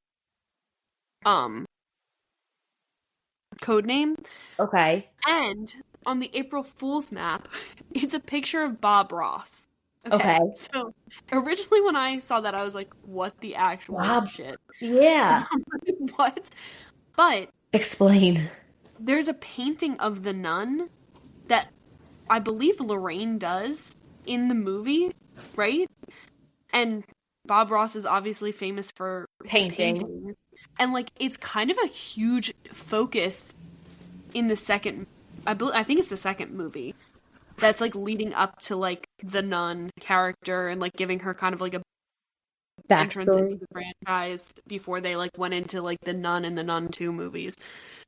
code name. Okay. And on the April Fool's map, it's a picture of Bob Ross. Okay. So originally when I saw that, I was like, what the actual Wow. shit? Yeah. What? But Explain. there's a painting of the nun that I believe Lorraine does in the movie, right? And Bob Ross is obviously famous for his painting. And, like, it's kind of a huge focus in the second, I think it's the second movie, that's, like, leading up to, like, the nun character and, like, giving her kind of, like, a entrance into the franchise before they, like, went into, like, the Nun and the Nun 2 movies.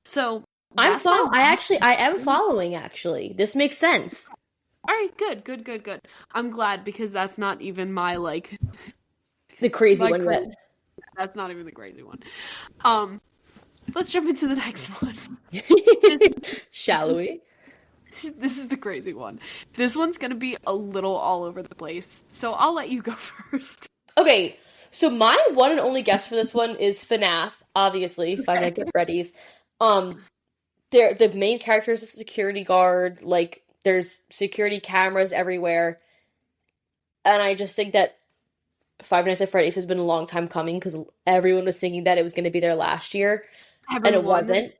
So, I am following, actually. This makes sense. All right, good. I'm glad, because that's not even my, like... The crazy one yet. That's not even the crazy one. Let's jump into the next one. Shall we? This is the crazy one. This one's gonna be a little all over the place, so I'll let you go first. Okay, so my one and only guess for this one is FNAF, obviously, Five Nights at Freddy's. The main character is a security guard, like, there's security cameras everywhere, and I just think that Five Nights at Freddy's has been a long time coming, because everyone was thinking that it was going to be there last year, and it wasn't,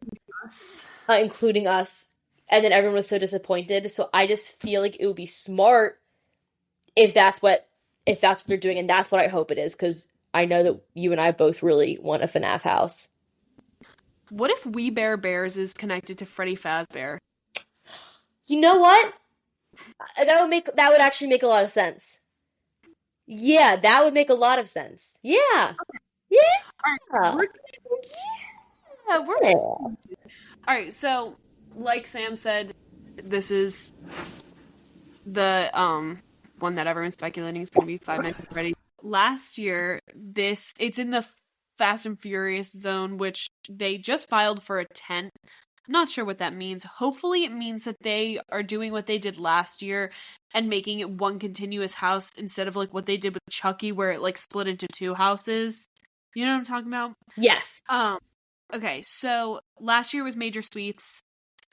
including us, and then everyone was so disappointed, so I just feel like it would be smart if that's what they're doing, and that's what I hope it is, because I know that you and I both really want a FNAF house. What if We Bare Bears is connected to Freddy Fazbear? You know what? That would actually make a lot of sense. Yeah, that would make a lot of sense. Yeah. Okay. Yeah. All right, so like Sam said, this is the one that everyone's speculating is going to be Five Nights at Freddy's. Last year, it's in the Fast and Furious zone, which they just filed for a 10th. I'm not sure what that means. Hopefully it means that they are doing what they did last year and making it one continuous house instead of like what they did with Chucky, where it like split into 2 houses. You know what I'm talking about? Yes. Okay, so last year was Major Suites.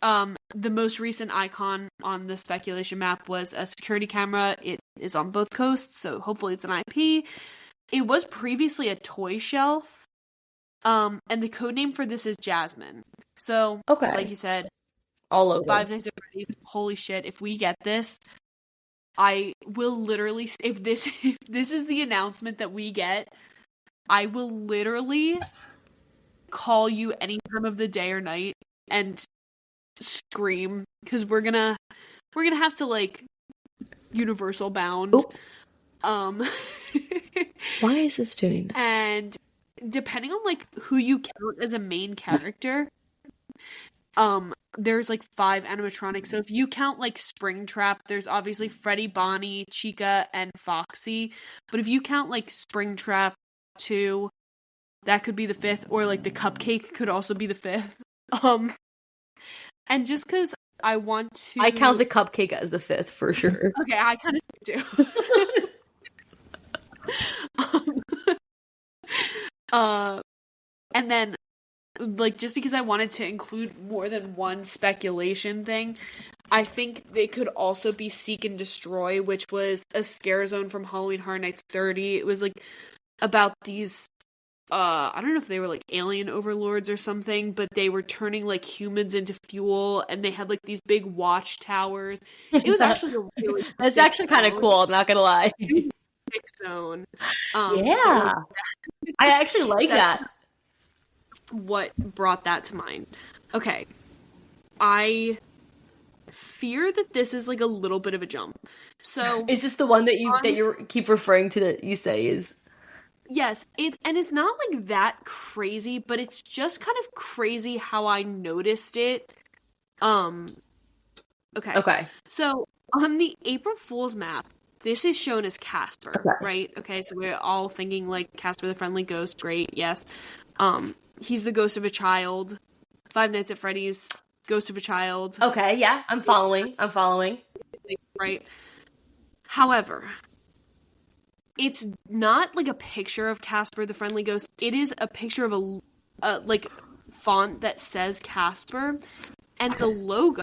The most recent icon on the speculation map was a security camera. It is on both coasts, so hopefully it's an IP. It was previously a toy shelf. And the code name for this is Jasmine. So, okay, like you said, all over Five Nights at Freddy's. Holy shit! If we get this, I will literally. If this is the announcement that we get, I will literally call you any time of the day or night and scream, because we're gonna have to like universal bound. Why is this doing this? And depending on like who you count as a main character, there's like 5 animatronics. So if you count like Springtrap, there's obviously Freddy, Bonnie, Chica, and Foxy. But if you count like Springtrap 2, that could be the 5th, or like the Cupcake could also be the 5th. And just because I want to, I count the Cupcake as the 5th for sure. Okay, I kind of do. And then, like, just because I wanted to include more than one speculation thing, I think they could also be Seek and Destroy, which was a scare zone from Halloween Horror Nights 30. It was, like, about these, I don't know if they were, like, alien overlords or something, but they were turning, like, humans into fuel, and they had, like, these big watchtowers. It was actually a really That's actually kind of cool, I'm not gonna lie. Zone. Yeah. I actually like that. What brought that to mind? Okay. I fear that this is like a little bit of a jump. So is this the one that you keep referring to that you say is? Yes, it's not like that crazy, but it's just kind of crazy how I noticed it. Okay. So on the April Fool's map, this is shown as Casper, right? Okay, so we're all thinking like Casper the Friendly Ghost, great, yes. He's the ghost of a child. Five Nights at Freddy's, ghost of a child. Okay, yeah, I'm following. Right. However, it's not like a picture of Casper the Friendly Ghost. It is a picture of a like font that says Casper, and the logo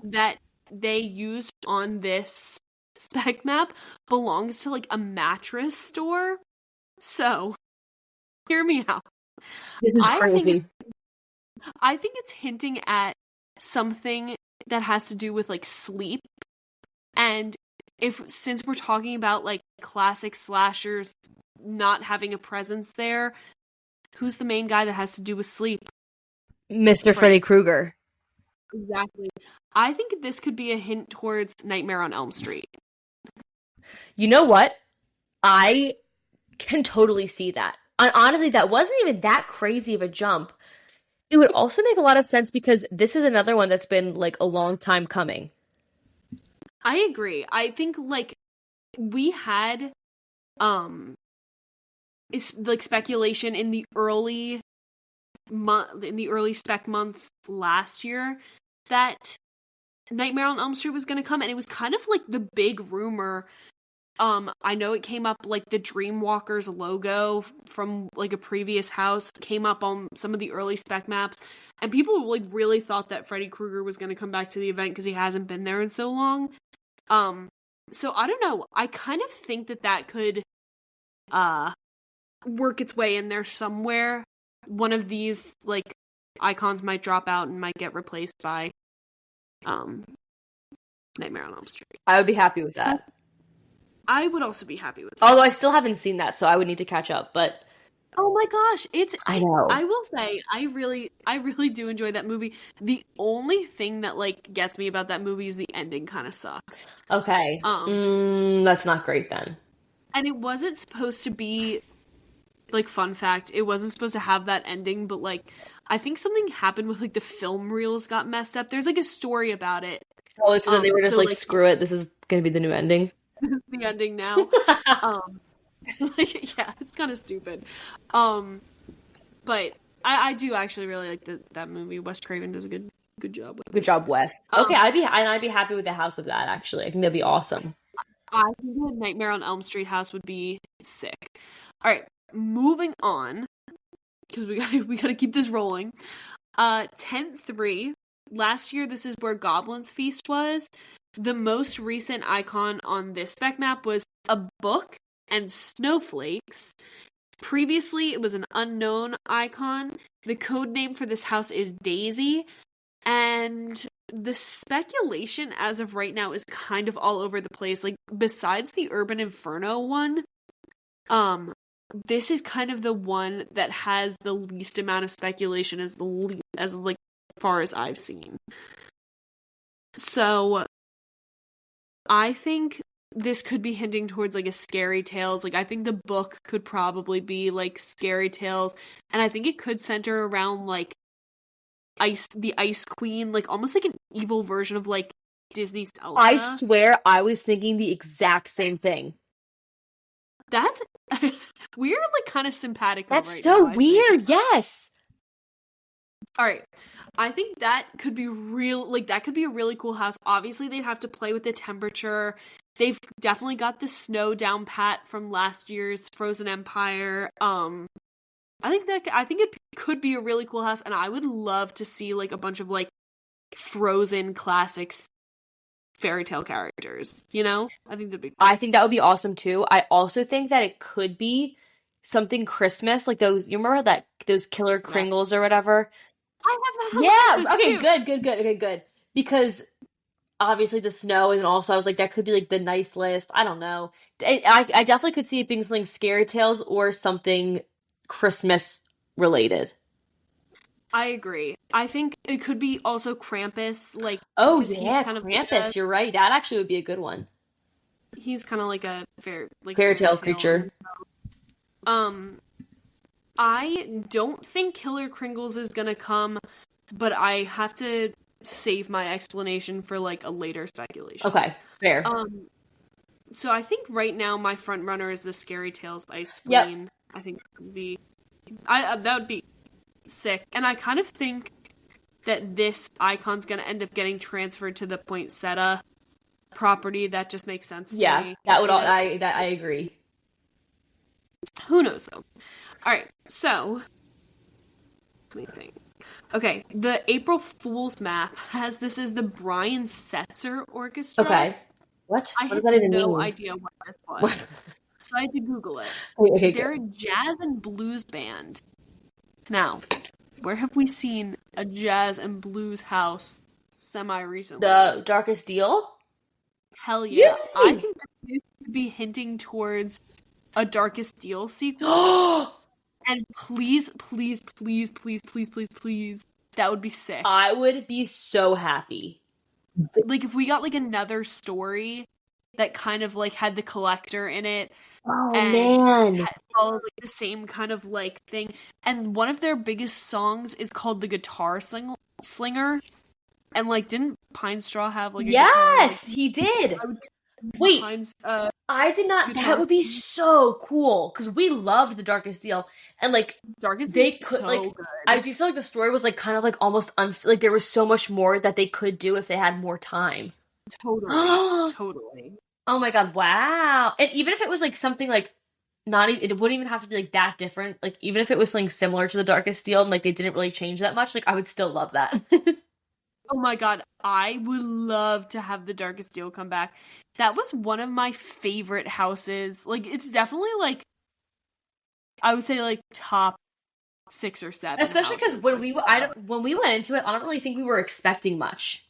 that they used on this spec map belongs to like a mattress store. So, hear me out. This is crazy. I think it's hinting at something that has to do with like sleep. And since we're talking about like classic slashers not having a presence there, who's the main guy that has to do with sleep? Mr. Freddy Krueger. Exactly. I think this could be a hint towards Nightmare on Elm Street. You know what? I can totally see that. And honestly, that wasn't even that crazy of a jump. It would also make a lot of sense because this is another one that's been like a long time coming. I agree. I think like we had like speculation in the early spec months last year that Nightmare on Elm Street was going to come, and it was kind of like the big rumor. I know it came up like the Dreamwalkers logo from like a previous house came up on some of the early spec maps, and people like really thought that Freddy Krueger was going to come back to the event because he hasn't been there in so long. So I don't know. I kind of think that could work its way in there somewhere. One of these like icons might drop out and might get replaced by Nightmare on Elm Street. I would be happy with that. So, I would also be happy with that. Although I still haven't seen that, so I would need to catch up, but oh my gosh, I know. I will say I really do enjoy that movie. The only thing that like gets me about that movie is the ending kind of sucks. Okay. That's not great then. And it wasn't supposed to be like, fun fact, it wasn't supposed to have that ending, but like I think something happened with like the film reels got messed up. There's like a story about it. Oh, so then they were just like, screw it, this is gonna be the new ending. This is the ending now. Like, yeah, it's kind of stupid. But I do actually really like that movie. Wes Craven does a good job with it. Good job, Wes. Okay, I'd be happy with the house of that, actually. I think that'd be awesome. I think the Nightmare on Elm Street house would be sick. Alright, moving on. Because we gotta keep this rolling. 10-3. Last year, this is where Goblin's Feast was. The most recent icon on this spec map was a book and snowflakes. Previously, it was an unknown icon. The code name for this house is Daisy. And the speculation as of right now is kind of all over the place. Like, besides the Urban Inferno one, this is kind of the one that has the least amount of speculation as like far as I've seen. So I think this could be hinting towards like a Scary Tales. Like I think the book could probably be like Scary Tales, and I think it could center around like the Ice Queen, like almost like an evil version of like Disney's Elsa. I swear I was thinking the exact same thing. That's we're like kind of sympathetic. That's right so now, weird. Yes. All right. I think that could be that could be a really cool house. Obviously, they'd have to play with the temperature. They've definitely got the snow down pat from last year's Frozen Empire. I think it could be a really cool house, and I would love to see like a bunch of like Frozen classics fairy tale characters, you know? I think that'd be cool. I think that would be awesome too. I also think that it could be something Christmas, like those, you remember those Killer Kringles or whatever? I have that. Okay, good. Okay, good. Because obviously the snow, and also I was like, that could be like the nice list. I don't know. I definitely could see it being something Scary Tales or something Christmas related. I agree. I think it could be also Krampus. Like, oh yeah, kind of Krampus. You're right. That actually would be a good one. He's kind of like a fairy tale creature. I don't think Killer Kringles is gonna come, but I have to save my explanation for like a later speculation. Okay, fair. So I think right now my front runner is the Scary Tales Ice Queen. Yep. I think that would be, that would be sick, and I kind of think that this icon's gonna end up getting transferred to the Poinsettia property. That just makes sense to me. Yeah, that would I agree. Who knows though? All right, so let me think. Okay, the April Fool's map has this as the Brian Setzer Orchestra. Okay. What? I What had does that even no mean? idea what this What? was. So I had to Google it. Okay, They're good. a jazz and blues band. Now, where have we seen a jazz and blues house semi-recently? The Darkest Deal? Hell yeah. I Yay! think that this could be hinting towards a Darkest Deal sequel. I And please, please, please, please, please, please, please, that would be sick. would be so happy. Like if we got like another story that kind of like had the collector in it Oh and man. had followed like the same kind of like thing. And one of their biggest songs is called The Guitar Slinger. And like didn't Pine Straw have like a guitar? Like, Yes, he did. I would Wait, Pine's I did not. That guitar would be so cool because we loved the Darkest Deal, and like Darkest they is could so like. good. I do feel like the story was like kind of like almost like there was so much more that they could do if they had more time. Totally. Totally. Oh my god! Wow. And even if it was like something like not, it wouldn't even have to be like that different. Like even if it was something similar to the Darkest Deal and like they didn't really change that much, like I would still love that. Oh my god, I would love to have the Darkest Deal come back. That was one of my favorite houses. Like it's definitely like I would say like top 6 or 7. Especially because when when we went into it, I don't really think we were expecting much.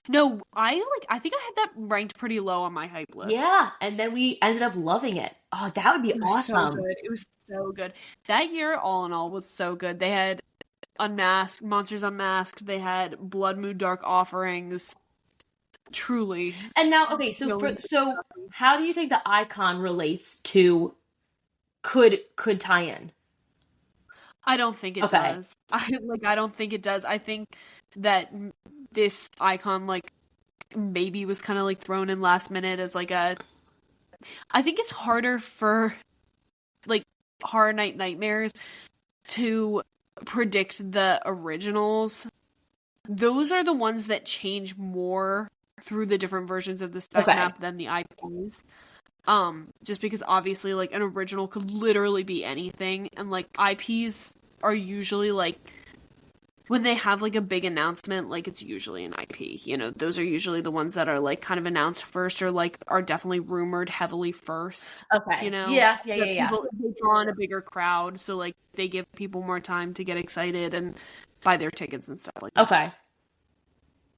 No, I think I had that ranked pretty low on my hype list. Yeah, and then we ended up loving it. Oh, that would be It was so awesome. good. It was so good. That year, all in all, was so good. They had Unmasked, Monsters Unmasked. They had Blood Moon Dark Offerings. Truly. And now, okay, so how do you think the icon relates to could tie in? I don't think it does. I don't think it does. I think that this icon like maybe was kind of like thrown in last minute as like a I think it's harder for like Horror Night Nightmares to predict the originals. Those are the ones that change more through the different versions of the spec map than the IPs. Just because obviously like an original could literally be anything, and like IPs are usually like when they have like a big announcement, like it's usually an IP. You know, those are usually the ones that are like kind of announced first or like are definitely rumored heavily first. Okay. You know? Yeah. People, they draw in a bigger crowd, so like they give people more time to get excited and buy their tickets and stuff like that. Okay.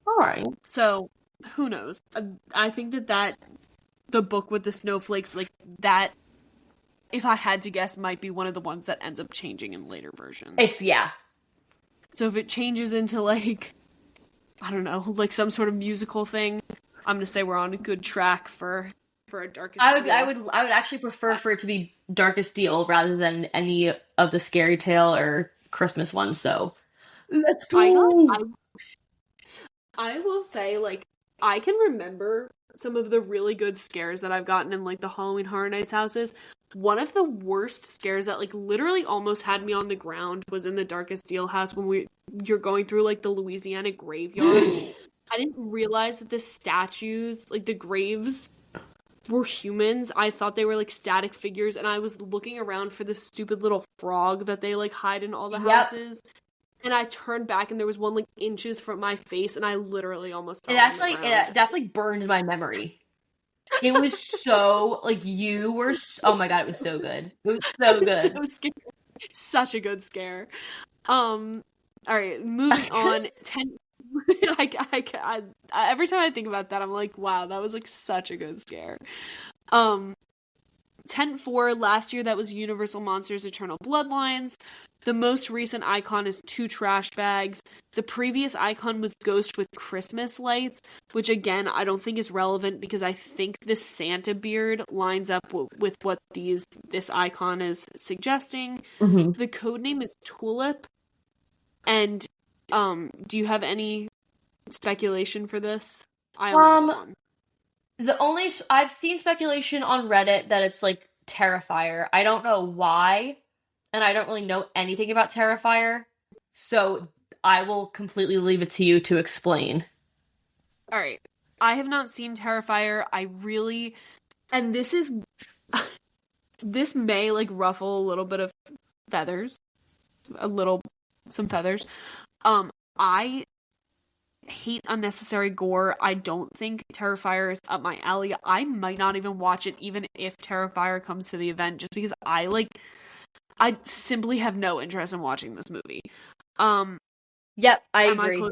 All right. So, who knows? I think that the book with the snowflakes, like that, if I had to guess, might be one of the ones that ends up changing in later versions. So if it changes into like, I don't know, like some sort of musical thing, I'm gonna say we're on a good track for a Darkest Deal. I would actually prefer for it to be Darkest Deal rather than any of the Scary Tale or Christmas ones. So let's go. I will say, like, I can remember some of the really good scares that I've gotten in like the Halloween Horror Nights houses. One of the worst scares that like literally almost had me on the ground was in the Darkest Deal house when you're going through like the Louisiana graveyard. I didn't realize that the statues, like the graves, were humans. I thought they were like static figures, and I was looking around for the stupid little frog that they like hide in all the houses. And I turned back, and there was one like inches from my face, and I literally almost fell on the ground. That's like burned my memory. It was so like you were. Oh my god, it was so good. It was so good. So scary. Such a good scare. All right, moving on. Every time I think about that, I'm like, wow, that was like such a good scare. Tent 4 last year, that was Universal Monsters Eternal Bloodlines. The most recent icon is 2 trash bags. The previous icon was Ghost with Christmas lights, which again, I don't think is relevant because I think the Santa beard lines up with what this icon is suggesting. Mm-hmm. The codename is Tulip. And do you have any speculation for this? I only have one. I've seen speculation on Reddit that it's like Terrifier. I don't know why, and I don't really know anything about Terrifier, so I will completely leave it to you to explain. All right. I have not seen Terrifier. And this may like ruffle a little bit of feathers. Some feathers. hate unnecessary gore. I don't think Terrifier is up my alley. I might not even watch it even if Terrifier comes to the event, just because I simply have no interest in watching this movie. Yep, I agree.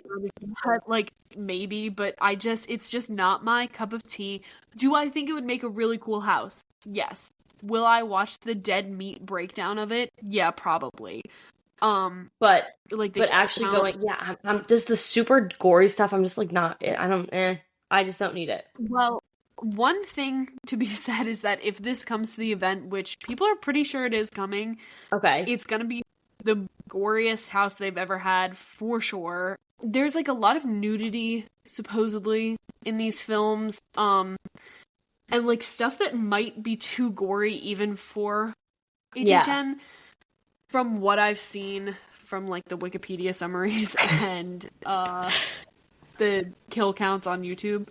Like, maybe, but it's just not my cup of tea. Do I think it would make a really cool house? Yes. Will I watch the dead meat breakdown of it? Yeah, probably. But actually going, yeah, I'm just the super gory stuff. I'm just like, not, I just don't need it. Well, one thing to be said is that if this comes to the event, which people are pretty sure it is coming, okay, it's gonna be the goriest house they've ever had for sure. There's like a lot of nudity supposedly in these films, and like stuff that might be too gory even for HHN. Yeah. From what I've seen from like the Wikipedia summaries and the kill counts on YouTube.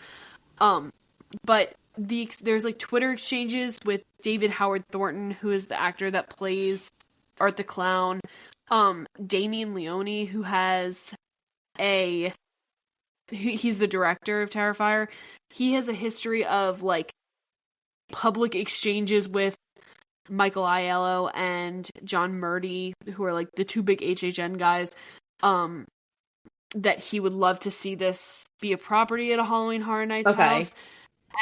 But there's like Twitter exchanges with David Howard Thornton, who is the actor that plays Art the Clown, Damien Leone, who has he's the director of Terrifier. He has a history of like public exchanges with Michael Aiello and John Murdy, who are like the two big HHN guys, that he would love to see this be a property at a Halloween Horror Nights house.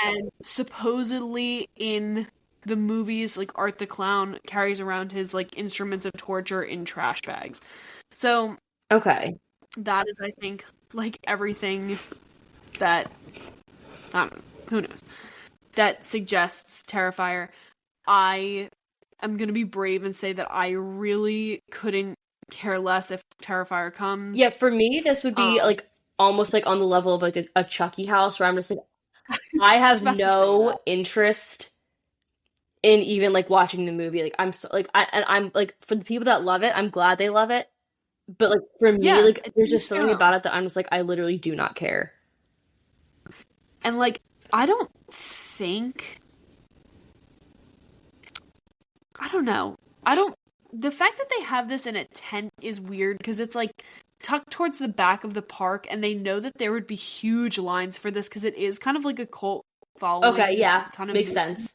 And supposedly in the movies, like Art the Clown carries around his like instruments of torture in trash bags. So that is, I think, like everything that I don't know, who knows, that suggests Terrifier. I am gonna be brave and say that I really couldn't care less if Terrifier comes. Yeah, for me, this would be like almost like on the level of like a Chucky house, where I'm just like, I have no interest in even like watching the movie. Like I'm so like I'm like, for the people that love it, I'm glad they love it. But like for me, like there's just something about it that I'm just like, I literally do not care. And like I don't know. The fact that they have this in a tent is weird because it's like tucked towards the back of the park, and they know that there would be huge lines for this because it is kind of like a cult following. Okay, yeah, kind of makes sense.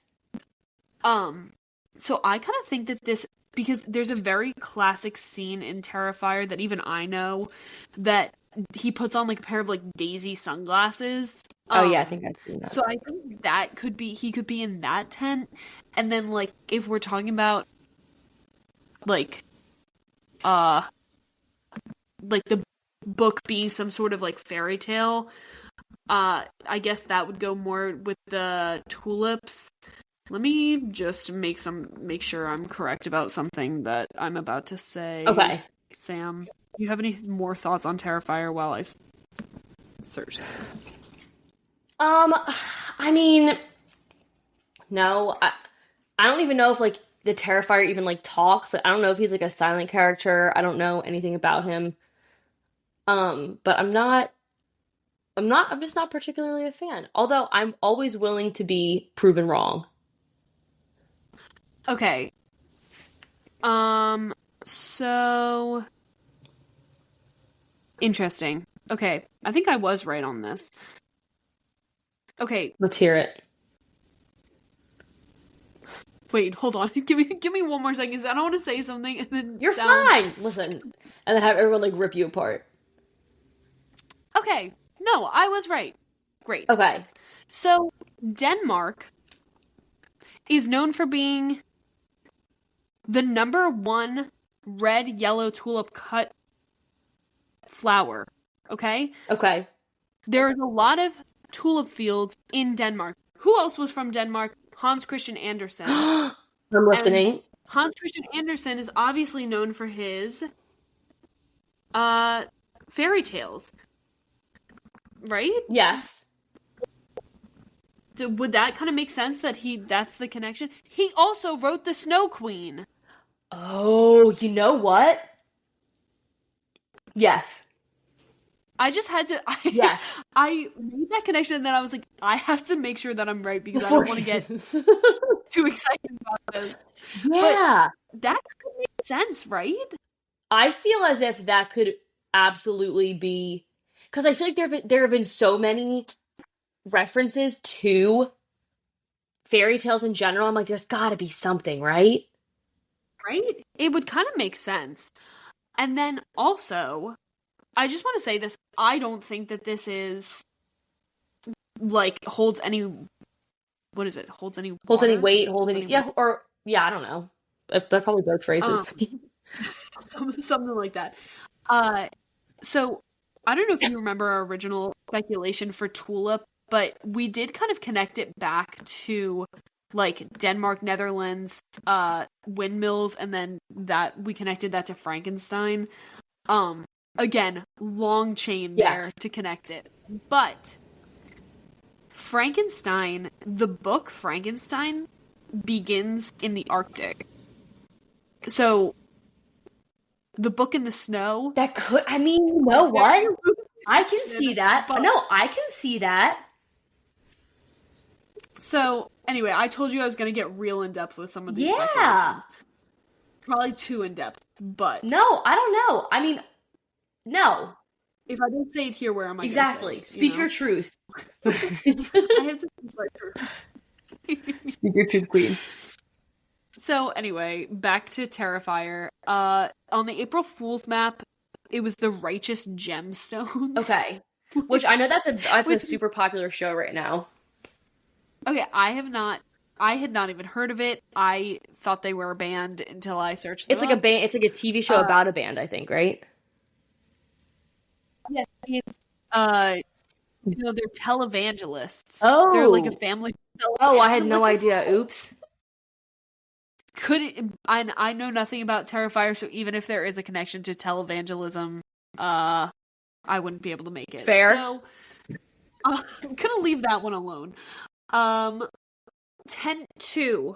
So I kind of think that this, because there's a very classic scene in Terrifier that even I know, that he puts on like a pair of like Daisy sunglasses. Oh yeah, I think I've seen that. So I think that he could be in that tent, and then like if we're talking about like the book being some sort of like fairy tale, I guess that would go more with the tulips. Let me just make sure I'm correct about something that I'm about to say. Okay. Sam, do you have any more thoughts on Terrifier while I search this? I mean, no, I don't even know if like the Terrifier even like talks. Like, I don't know if he's like a silent character. I don't know anything about him. But I'm just not particularly a fan. Although I'm always willing to be proven wrong. Okay. So interesting. Okay, I think I was right on this. Okay. Let's hear it. Wait, hold on. Give me one more second. I don't want to say something and then you're fine. Listen, and then have everyone like rip you apart. Okay. No, I was right. Great. Okay. So Denmark is known for being the #1 red yellow tulip cut flower. Okay? Okay. There's a lot of tulip fields in Denmark. Who else was from Denmark? Hans Christian Andersen. I'm listening. And Hans Christian Andersen is obviously known for his fairy tales. Right? Yes. Would that kind of make sense that that's the connection? He also wrote The Snow Queen. Oh, you know what? Yes. I just had to... Yes. I made that connection and then I was like, I have to make sure that I'm right because I don't want to get too excited about this. Yeah. But that could make sense, right? I feel as if that could absolutely be... because I feel like there have been so many references to fairy tales in general. I'm like, there's got to be something, right? Right? It would kind of make sense. And then also, I just want to say this. I don't think that this is, like, holds any, what is it? Holds any water? Holds any weight, I don't know. They're probably both phrases. Something like that. So, I don't know if you remember our original speculation for Tulip, but we did kind of connect it back to, like, Denmark, Netherlands, windmills, and then that we connected that to Frankenstein. Again, long chain there to connect it. But Frankenstein, the book Frankenstein, begins in the Arctic. So, the book in the snow. That could, I mean, you know what? I can see that. No, I can see that. So, anyway, I told you I was going to get real in-depth with some of these speculations. Probably too in-depth, but... No, I don't know. I mean, no. If I don't say it here, where am I exactly. Going to say Speak your truth. I have to speak my truth. Speak your truth, queen. So, anyway, back to Terrifier. On the April Fool's map, it was the Righteous Gemstones. Okay. Which I know that's a super popular show right now. Okay, I had not even heard of it. I thought they were a band until I searched them It's like a band. It's like a TV show about a band, I think, right? Yes, it's they're televangelists. Oh, they're like a family. Oh, I had no idea. Oops. I know nothing about Terrifier, so even if there is a connection to televangelism, I wouldn't be able to make it. Fair. So I'm gonna leave that one alone. Tent 2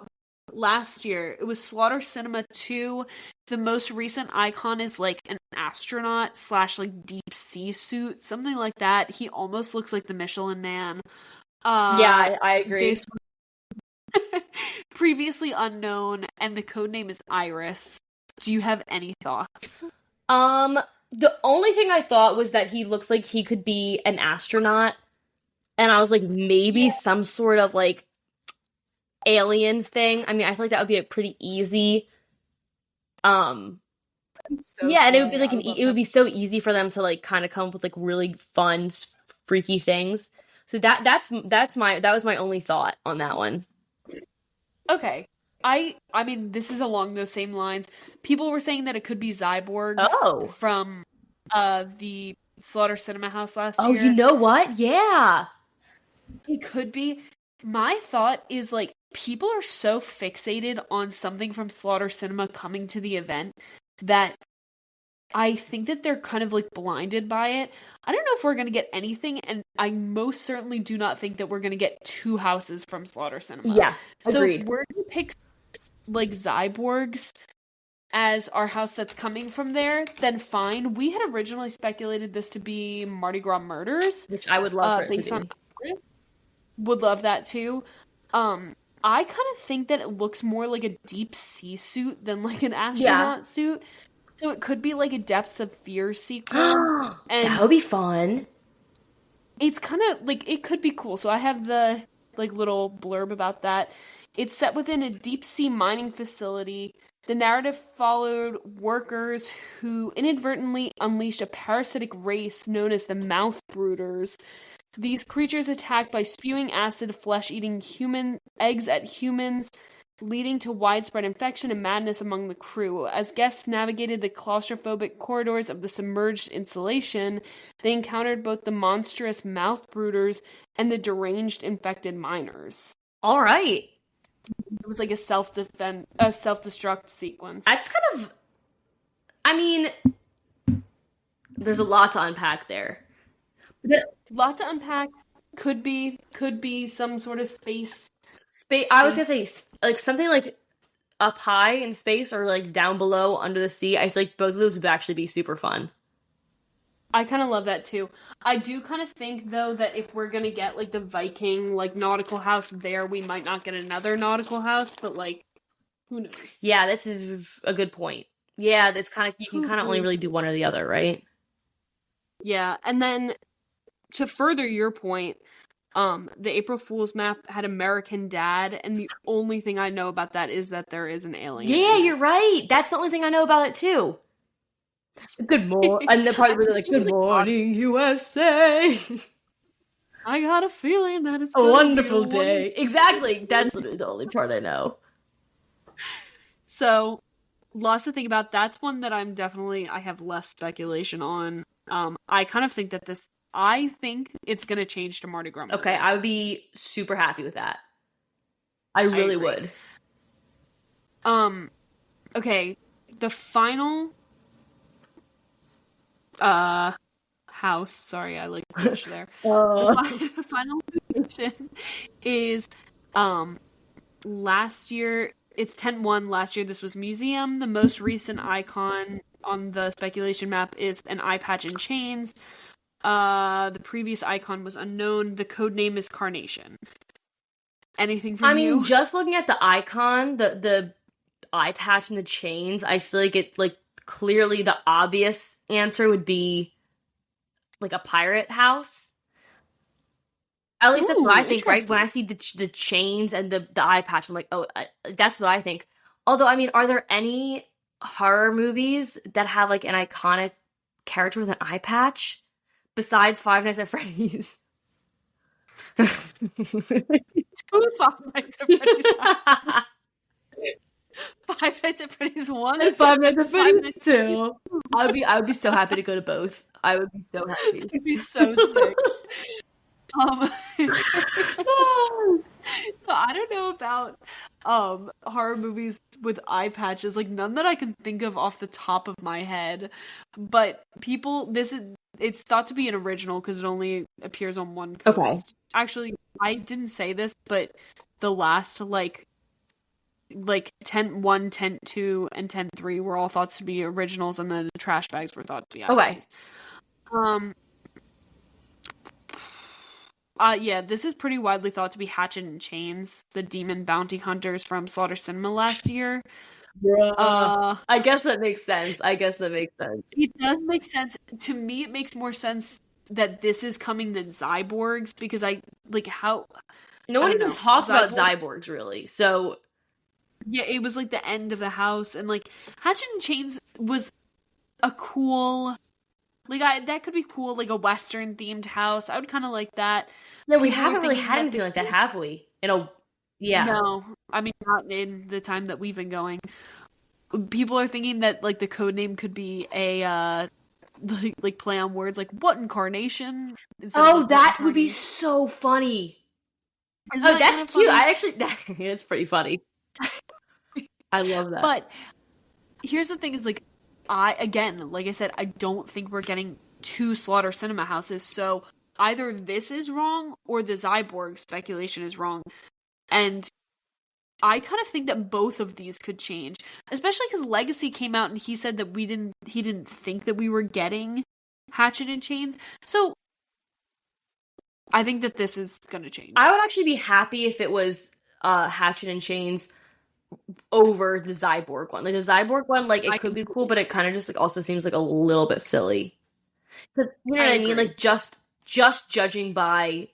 last year, it was Slaughter Cinema 2. The most recent icon is like an astronaut / like deep sea suit, something like that. He almost looks like the Michelin Man. Yeah, I agree. Previously unknown, and the codename is Iris. Do you have any thoughts? The only thing I thought was that he looks like he could be an astronaut, and I was like, maybe some sort of like alien thing. I mean, I feel like that would be a pretty easy. And it would be like it would be so easy for them to like kind of come up with like really fun, freaky things. So that was my only thought on that one. Okay. I mean, this is along those same lines. People were saying that it could be Zyborgs from the Slaughter Cinema House last year. Oh, you know what? Yeah. It could be. My thought is, like, people are so fixated on something from Slaughter Cinema coming to the event that I think that they're kind of, like, blinded by it. I don't know if we're going to get anything, and I most certainly do not think that we're going to get 2 houses from Slaughter Cinema. Yeah, agreed. So if we're going to pick, like, Zyborgs as our house that's coming from there, then fine. We had originally speculated this to be Mardi Gras Murders. Which I would love for it to be. Would love that, too. I kind of think that it looks more like a deep sea suit than, like, an astronaut suit. So it could be like a Depths of Fear sequel. And that would be fun. It's kind of like, it could be cool. So I have the like little blurb about that. It's set within a deep sea mining facility. The narrative followed workers who inadvertently unleashed a parasitic race known as the mouth brooders. These creatures attacked by spewing acid, flesh-eating human eggs at humans, leading to widespread infection and madness among the crew. As guests navigated the claustrophobic corridors of the submerged installation, they encountered both the monstrous mouth brooders and the deranged infected miners. All right. It was like a self-destruct sequence. That's kind of... I mean, there's a lot to unpack there. Lot to unpack. Could be some sort of space. I was gonna say like something like up high in space or like down below under the sea. I feel like both of those would actually be super fun. I kind of love that too. I do kind of think though that if we're gonna get like the Viking like nautical house there, we might not get another nautical house, but like who knows? Yeah, that's a good point. Yeah, that's kind of you can kind of only really do one or the other, right? Yeah, and then to further your point, the April Fool's map had American Dad, and the only thing I know about that is that there is an alien. Yeah, you're right. That's the only thing I know about it too. Good morning. And the part where they're like, "Good morning, USA." I got a feeling that it's a wonderful day. Exactly. That's literally the only part I know. So, lots to think about. That's one that I have less speculation on. I kind of think that I think it's going to change to Mardi Gras. Okay, I would be super happy with that. I really would. Okay, the final house, sorry, I pushed there. The final location is last year, it's 10-1. Last year this was Museum. The most recent icon on the speculation map is an eye patch and chains. The previous icon was unknown. The code name is Carnation. Anything from you? I mean, just looking at the icon, the eye patch and the chains, I feel like it clearly the obvious answer would be a pirate house. At least that's what I think, right? When I see the chains and the eye patch, I'm like, oh, that's what I think. Although, I mean, are there any horror movies that have an iconic character with an eye patch besides Five Nights at Freddy's? Two Five Nights at Freddy's. Five Nights at Freddy's 1 and Five Nights at Freddy's 2. I would be so happy to go to both. I would be so happy. It'd be so sick. So I don't know about horror movies with eye patches, none that I can think of off the top of my head. But it's thought to be an original because it only appears on one coast. Okay. Actually, I didn't say this, but the last 10-1, 10-2, and 10-3 were all thought to be originals, and then the trash bags were thought to be IPs. Yeah, this is pretty widely thought to be Hatchet and Chains, the demon bounty hunters from Slaughter Cinema last year. I guess that makes sense. It does make sense. To me, it makes more sense that this is coming than Zyborgs, because no one even talks about Zyborgs, really, so... Yeah, it was the end of the house, and Hatchet and Chains was a cool... that could be cool, a Western-themed house. I would kind of like that. Yeah, we haven't really had anything like that, have we? Yeah. No, I mean, not in the time that we've been going. People are thinking that, the code name could be a, play on words, what incarnation? That would be so funny. That's cute. It's pretty funny. I love that. But here's the thing is, I said, I don't think we're getting 2 Slaughter Cinema houses, so either this is wrong or the Zyborg speculation is wrong. And I kind of think that both of these could change, especially because Legacy came out and he said that he didn't think that we were getting Hatchet and Chains. So I think that this is going to change. I would actually be happy if it was Hatchet and Chains over the Zyborg one. The Zyborg one, it could be cool, but it kind of just also seems a little bit silly. Because you know what I mean? Just judging by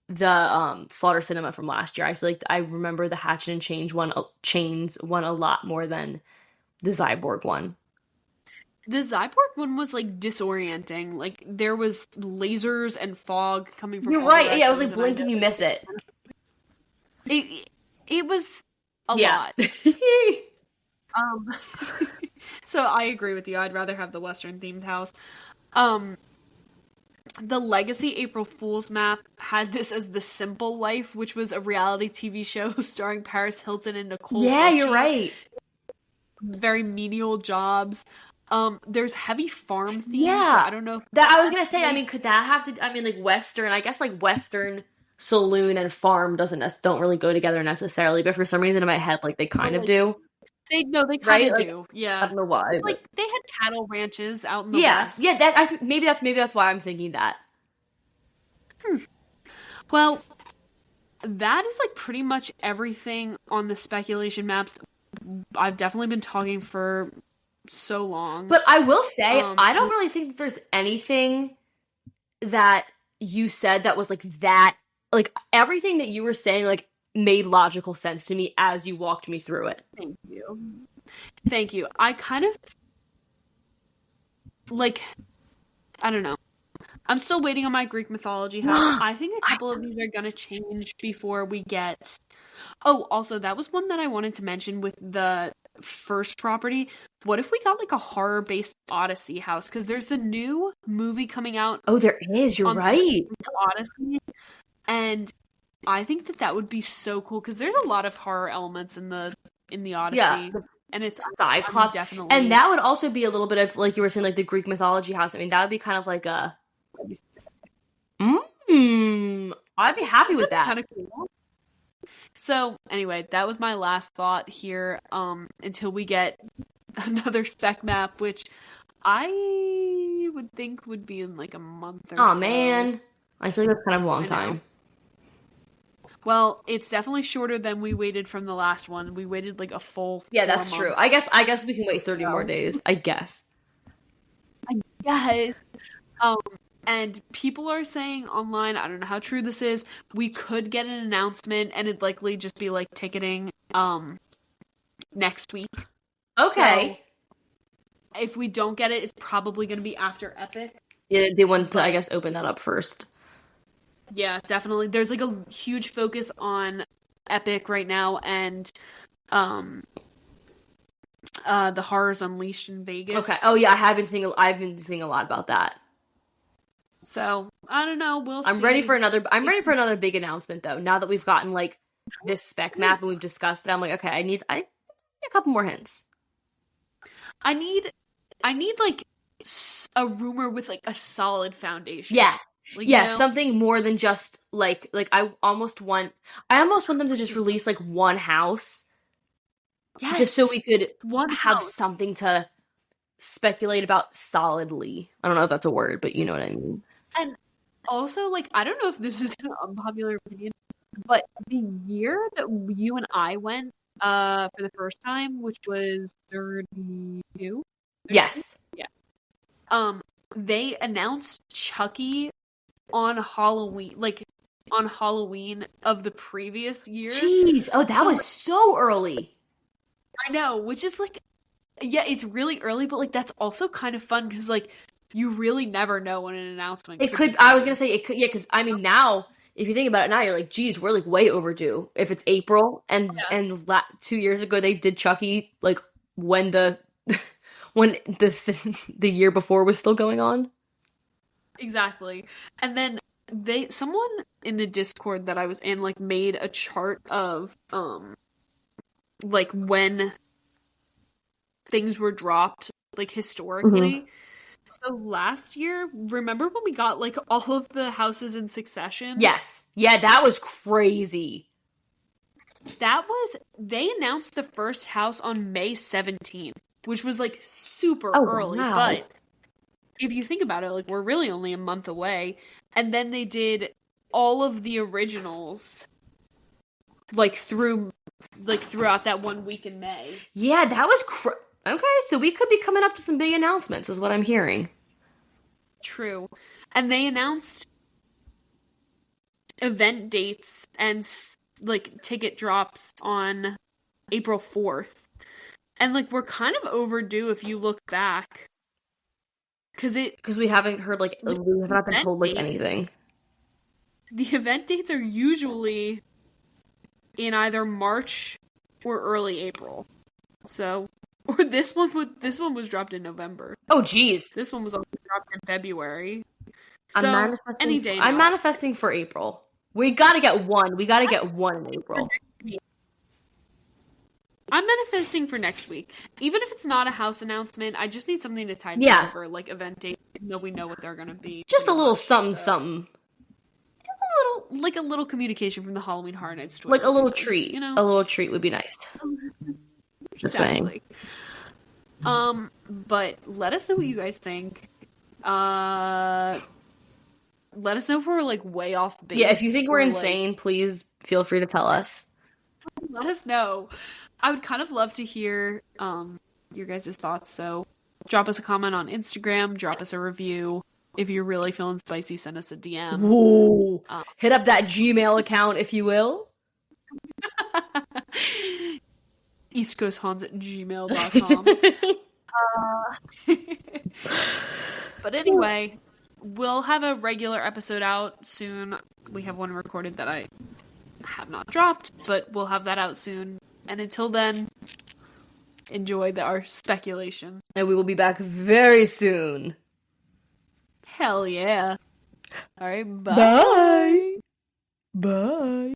the Slaughter Cinema from last year, I feel I remember the Hatchet and Chains one a lot more than the Zyborg one. The Zyborg one was disorienting. There was lasers and fog coming from. You're right. Yeah, it was blink and you miss it. It was a lot. So I agree with you. I'd rather have the Western themed house. The Legacy April Fool's map had this as The Simple Life, which was a reality TV show starring Paris Hilton and Nicole. Yeah, Richie. You're right. Very menial jobs. There's heavy farm themes. Yeah, so I don't know. I was gonna say. I mean, could that have to? I mean, Western. I guess Western saloon and farm don't really go together necessarily, but for some reason in my head, they kind of do. They kind of do. Yeah, I don't know why. They had cattle ranches out in the west. Yeah. Maybe that's why I'm thinking that. Well, that is pretty much everything on the speculation maps. I've definitely been talking for so long, but I will say I don't really think that there's anything that you said that was like that, like everything that you were saying like made logical sense to me as you walked me through it. Thank you. Thank you. I kind of like, I don't know. I'm still waiting on my Greek mythology house. I think a couple of these are gonna change before we get. Oh, also, that was one that I wanted to mention with the first property. What if we got like a horror-based Odyssey house? Because there's the new movie coming out. Oh, there is. You're right. The Odyssey, and I think that would be so cool because there's a lot of horror elements in the Odyssey. Yeah. And it's Cyclops, definitely, and that would also be a little bit of like you were saying, like the Greek mythology house. I mean, that would be kind of like a. I'd be happy with that. Kind of cool. So anyway, that was my last thought here. Until we get another spec map, which I would think would be in like a month or so. Oh man, I feel like that's kind of a long time. Well, it's definitely shorter than we waited from the last one. We waited like a full 4 Yeah, that's months. true. I guess we can wait 30 more days. I guess. And people are saying online, I don't know how true this is, we could get an announcement and it'd likely just be like ticketing next week. Okay. So, if we don't get it, it's probably going to be after Epic. Yeah, they want to, I guess, open that up first. Yeah, definitely. There's like a huge focus on Epic right now and the Horrors Unleashed in Vegas. Okay. Oh yeah, I've been seeing a lot about that. So, I don't know, we'll see. I'm ready for another big announcement though. Now that we've gotten like this spec map and we've discussed it, I'm like, okay, I need a couple more hints. I need like a rumor with like a solid foundation. Yes. Like, yes, something more than just like I almost want them to just release like one house. Yes. Just so we could have something to speculate about solidly. I don't know if that's a word, but you know what I mean. And also, like, I don't know if this is an unpopular opinion, but the year that you and I went for the first time, which was 32? Yes. Yeah. They announced Chucky on Halloween of the previous year. Jeez. Oh, that was so early. I know, which is like, yeah, it's really early, but like that's also kind of fun because like you really never know when an announcement. It could. I was gonna say it could. Yeah, because I mean now, if you think about it now, you're like, geez, we're like way overdue. If it's April and 2 years ago they did Chucky, like when the year before was still going on. Exactly, and then someone in the Discord that I was in like made a chart of like when things were dropped like historically. Mm-hmm. So last year, remember when we got like all of the houses in succession? Yes. Yeah, that was crazy. They announced the first house on May 17th, which was like super early. Wow. But if you think about it, like we're really only a month away. And then they did all of the originals like throughout that 1 week in May. Yeah, that was okay, so we could be coming up to some big announcements, is what I'm hearing. True. And they announced event dates and, like, ticket drops on April 4th. And, like, we're kind of overdue if you look back. Because we haven't heard, like, we have not been told, like, anything. The event dates are usually in either March or early April. So... Or this one was dropped in November. Oh, geez. This one was also dropped in February. So, any day now. I'm manifesting for April. We gotta get one. We gotta get one in April. I'm manifesting for next week. Even if it's not a house announcement, I just need something to tide me over, like event date, even though we know what they're gonna be. Just a little something. Just a little communication from the Halloween Horror Nights store. Like a little treat. You know? A little treat would be nice. Just saying. But let us know what you guys think. Let us know if we're like way off base. Yeah, if you think we're insane, please feel free to tell us. Let us know. I would kind of love to hear your guys' thoughts. So drop us a comment on Instagram, drop us a review if you're really feeling spicy, send us a DM. Ooh. Hit up that Gmail account, if you will. eastcoasthauns@gmail.com. But anyway, we'll have a regular episode out soon. We have one recorded that I have not dropped, but we'll have that out soon. And until then, enjoy our speculation. And we will be back very soon. Hell yeah. All right, bye. Bye. Bye.